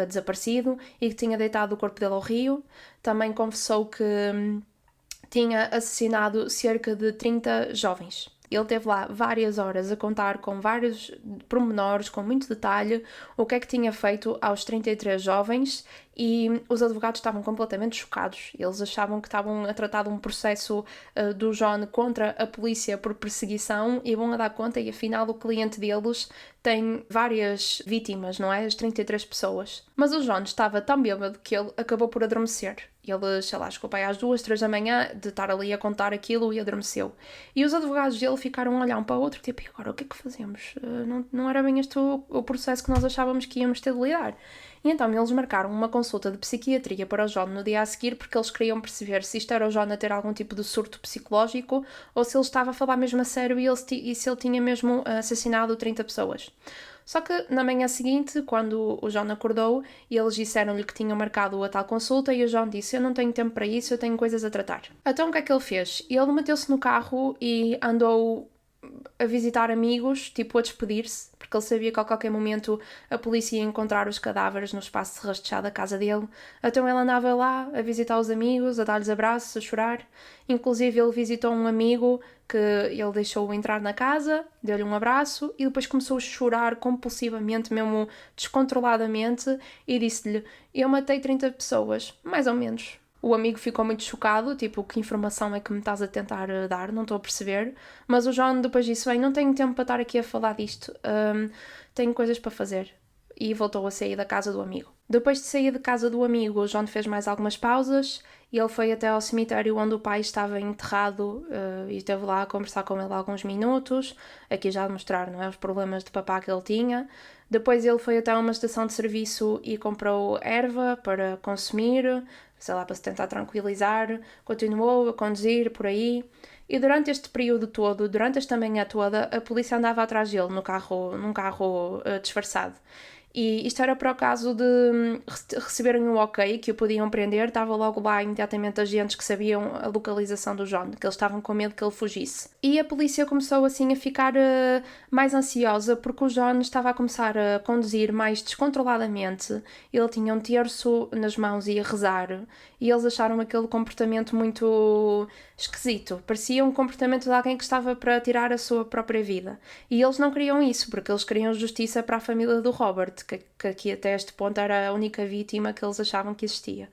desaparecido e que tinha deitado o corpo dele ao rio. Também confessou que tinha assassinado cerca de 30 jovens. Ele teve lá várias horas a contar com vários pormenores, com muito detalhe, o que é que tinha feito aos 33 jovens e os advogados estavam completamente chocados. Eles achavam que estavam a tratar de um processo do John contra a polícia por perseguição e vão a dar conta e afinal o cliente deles tem várias vítimas, não é? As 33 pessoas. Mas o John estava tão bêbado que ele acabou por adormecer. Ele, chegou para aí às 2, 3 da manhã de estar ali a contar aquilo e adormeceu. E os advogados dele ficaram a olhar um para o outro, tipo, e agora o que é que fazemos? Não era bem este o processo que nós achávamos que íamos ter de lidar. E então eles marcaram uma consulta de psiquiatria para o John no dia a seguir porque eles queriam perceber se isto era o John a ter algum tipo de surto psicológico ou se ele estava a falar mesmo a sério e se ele tinha mesmo assassinado 30 pessoas. Só que na manhã seguinte, quando o John acordou, eles disseram-lhe que tinham marcado a tal consulta e o John disse: eu não tenho tempo para isso, eu tenho coisas a tratar. Então o que é que ele fez? Ele meteu-se no carro e andou a visitar amigos, tipo a despedir-se, porque ele sabia que a qualquer momento a polícia ia encontrar os cadáveres no espaço de rastejar da casa dele. Então ele andava lá a visitar os amigos, a dar-lhes abraços, a chorar. Inclusive ele visitou um amigo que ele deixou entrar na casa, deu-lhe um abraço e depois começou a chorar compulsivamente, mesmo descontroladamente, e disse-lhe: eu matei 30 pessoas, mais ou menos. O amigo ficou muito chocado, tipo, que informação é que me estás a tentar dar? Não estou a perceber. Mas o John depois disse: bem, não tenho tempo para estar aqui a falar disto. Tenho coisas para fazer. e voltou a sair da casa do amigo. Depois de sair da casa do amigo, o John fez mais algumas pausas e ele foi até ao cemitério onde o pai estava enterrado e esteve lá a conversar com ele alguns minutos, aqui já a mostrar, não é, os problemas de papá que ele tinha. Depois ele foi até uma estação de serviço e comprou erva para consumir, sei lá, para se tentar tranquilizar, continuou a conduzir por aí. E durante este período todo, durante esta manhã toda, a polícia andava atrás dele num carro disfarçado. E isto era para o caso de receberem um ok que o podiam prender, estava logo lá imediatamente agentes que sabiam a localização do John, que eles estavam com medo que ele fugisse. E a polícia começou assim a ficar mais ansiosa porque o John estava a começar a conduzir mais descontroladamente, ele tinha um terço nas mãos e ia rezar, e eles acharam aquele comportamento muito esquisito, parecia um comportamento de alguém que estava para tirar a sua própria vida. E eles não queriam isso, porque eles queriam justiça para a família do Robert, que aqui até este ponto era a única vítima que eles achavam que existia.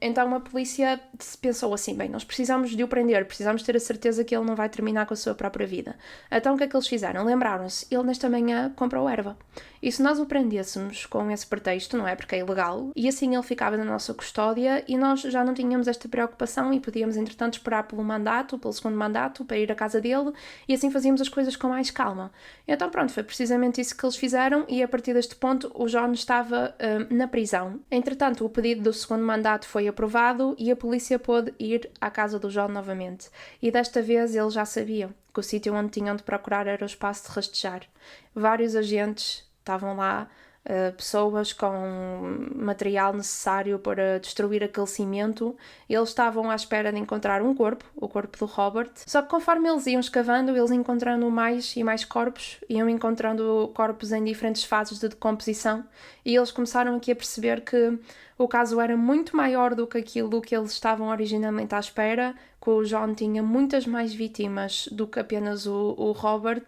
Então a polícia pensou assim, bem, nós precisamos de o prender, precisamos ter a certeza que ele não vai terminar com a sua própria vida. Então o que é que eles fizeram? Lembraram-se, ele nesta manhã comprou erva. E se nós o prendêssemos com esse pretexto, não é, porque é ilegal, e assim ele ficava na nossa custódia e nós já não tínhamos esta preocupação e podíamos entretanto esperar pelo segundo mandato, para ir à casa dele, e assim fazíamos as coisas com mais calma. Então pronto, foi precisamente isso que eles fizeram e a partir deste ponto o John estava na prisão. Entretanto, o pedido do segundo mandato foi aprovado e a polícia pôde ir à casa do John novamente. E desta vez eles já sabiam que o sítio onde tinham de procurar era o espaço de rastejar. Vários agentes estavam lá, pessoas com material necessário para destruir aquele cimento. Eles estavam à espera de encontrar um corpo, o corpo do Robert. Só que conforme eles iam escavando, eles encontrando mais e mais corpos, iam encontrando corpos em diferentes fases de decomposição e eles começaram aqui a perceber que o caso era muito maior do que aquilo que eles estavam originalmente à espera, que o John tinha muitas mais vítimas do que apenas o Robert,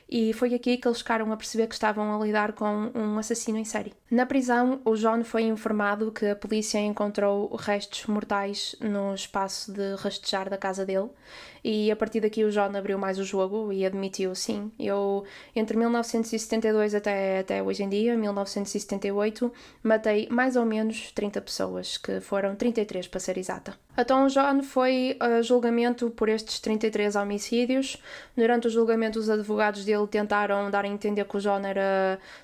e foi aqui que eles ficaram a perceber que estavam a lidar com um assassino em série. Na prisão, o John foi informado que a polícia encontrou restos mortais no espaço de rastejar da casa dele, e a partir daqui o John abriu mais o jogo e admitiu, sim, eu entre 1972 até hoje em dia, 1978, matei mais ou menos 30 pessoas, que foram 33 para ser exata. Então o John foi a julgamento por estes 33 homicídios. Durante o julgamento os advogados dele tentaram dar a entender que o John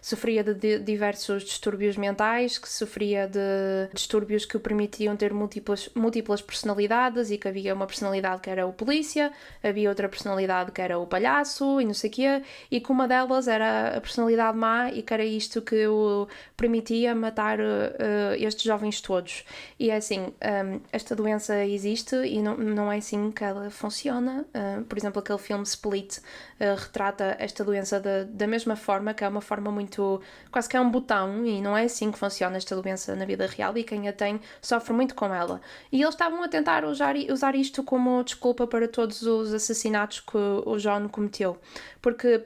sofria de diversos distúrbios mentais, que sofria de distúrbios que o permitiam ter múltiplas personalidades e que havia uma personalidade que era o polícia, havia outra personalidade que era o palhaço e não sei o quê, e que uma delas era a personalidade má e que era isto que o permitia matar estes jovens todos. E é assim, esta doença existe e não é assim que ela funciona. Por exemplo, aquele filme Split retrata esta doença da mesma forma, que é uma forma muito... quase que é um botão, e não é assim que funciona esta doença na vida real, e quem a tem sofre muito com ela. E eles estavam a tentar usar isto como desculpa para todos os assassinatos que o John cometeu. Porque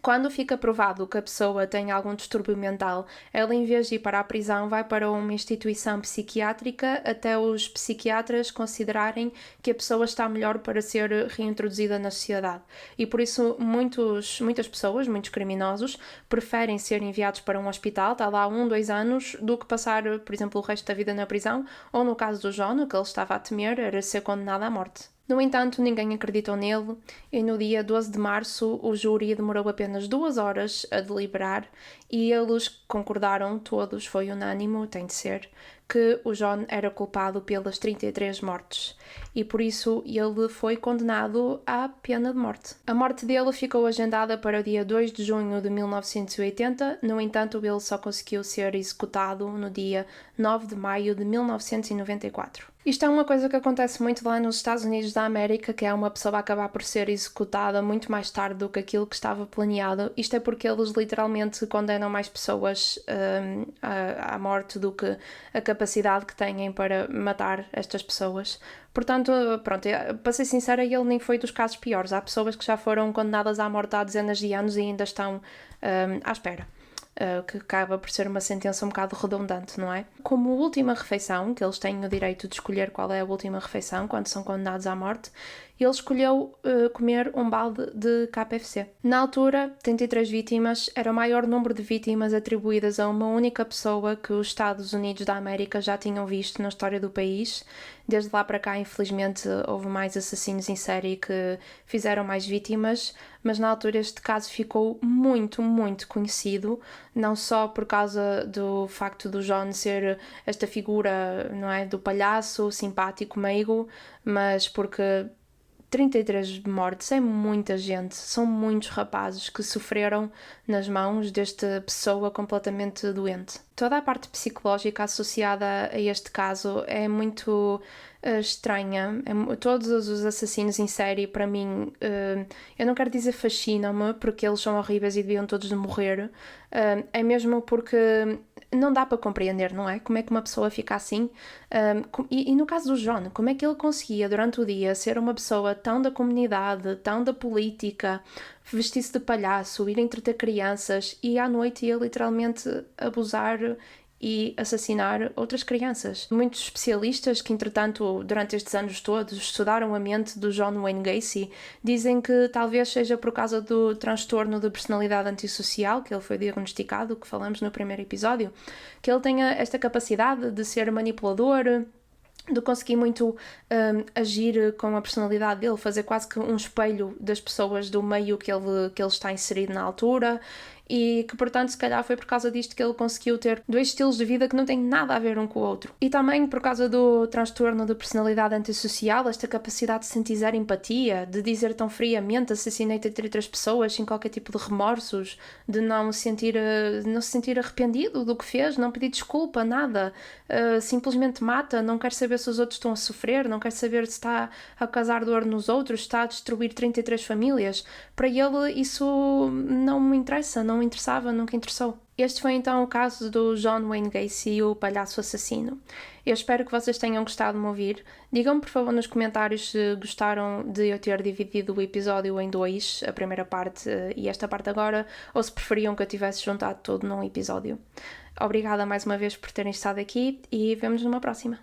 quando fica provado que a pessoa tem algum distúrbio mental, ela, em vez de ir para a prisão, vai para uma instituição psiquiátrica até os psiquiatras considerarem que a pessoa está melhor para ser reintroduzida na sociedade. E por isso muitas pessoas, muitos criminosos, preferem ser enviados para um hospital, está lá 1-2 anos, do que passar, por exemplo, o resto da vida na prisão, ou no caso do John, o que ele estava a temer era ser condenado à morte. No entanto, ninguém acreditou nele e no dia 12 de março o júri demorou apenas 2 horas a deliberar e eles concordaram, todos, foi unânime, tem de ser, que o John era culpado pelas 33 mortes e por isso ele foi condenado à pena de morte. A morte dele ficou agendada para o dia 2 de junho de 1980, no entanto ele só conseguiu ser executado no dia 9 de maio de 1994. Isto é uma coisa que acontece muito lá nos Estados Unidos da América, que é uma pessoa acabar por ser executada muito mais tarde do que aquilo que estava planeado. Isto é porque eles literalmente condenam mais pessoas à morte do que a capacidade que têm para matar estas pessoas. Portanto, pronto, para ser sincera, ele nem foi dos casos piores. Há pessoas que já foram condenadas à morte há dezenas de anos e ainda estão à espera. Que acaba por ser uma sentença um bocado redundante, não é? Como última refeição, que eles têm o direito de escolher qual é a última refeição quando são condenados à morte, e ele escolheu comer um balde de KFC. Na altura, 33 vítimas era o maior número de vítimas atribuídas a uma única pessoa que os Estados Unidos da América já tinham visto na história do país. Desde lá para cá, infelizmente, houve mais assassinos em série que fizeram mais vítimas, mas na altura este caso ficou muito, muito conhecido, não só por causa do facto do John ser esta figura, não é, do palhaço simpático, meigo, mas porque 33 mortes é muita gente, são muitos rapazes que sofreram nas mãos desta pessoa completamente doente. Toda a parte psicológica associada a este caso é muito estranha. Todos os assassinos em série, para mim, eu não quero dizer fascinam-me, porque eles são horríveis e deviam todos de morrer, é mesmo porque não dá para compreender, não é? Como é que uma pessoa fica assim? E no caso do John, como é que ele conseguia durante o dia ser uma pessoa tão da comunidade, tão da política, vestir-se de palhaço, ir entreter crianças e à noite ia literalmente abusar e assassinar outras crianças. Muitos especialistas que, entretanto, durante estes anos todos estudaram a mente do John Wayne Gacy dizem que talvez seja por causa do transtorno de personalidade antissocial que ele foi diagnosticado, que falamos no primeiro episódio, que ele tenha esta capacidade de ser manipulador, de conseguir muito agir com a personalidade dele, fazer quase que um espelho das pessoas do meio que ele está inserido na altura, e que, portanto, se calhar foi por causa disto que ele conseguiu ter dois estilos de vida que não têm nada a ver um com o outro. E também por causa do transtorno de personalidade antissocial, esta capacidade de sentir zero empatia, de dizer tão friamente assassinei 33 pessoas sem qualquer tipo de remorsos, de não se sentir arrependido do que fez, não pedir desculpa, nada, simplesmente mata, não quer saber se os outros estão a sofrer, não quer saber se está a causar dor nos outros, está a destruir 33 famílias. Para ele isso não me interessa, não me interessava, nunca interessou. Este foi então o caso do John Wayne Gacy, o palhaço assassino. Eu espero que vocês tenham gostado de me ouvir. Digam-me por favor nos comentários se gostaram de eu ter dividido o episódio em dois, a primeira parte e esta parte agora, ou se preferiam que eu tivesse juntado tudo num episódio. Obrigada mais uma vez por terem estado aqui e vemo-nos numa próxima.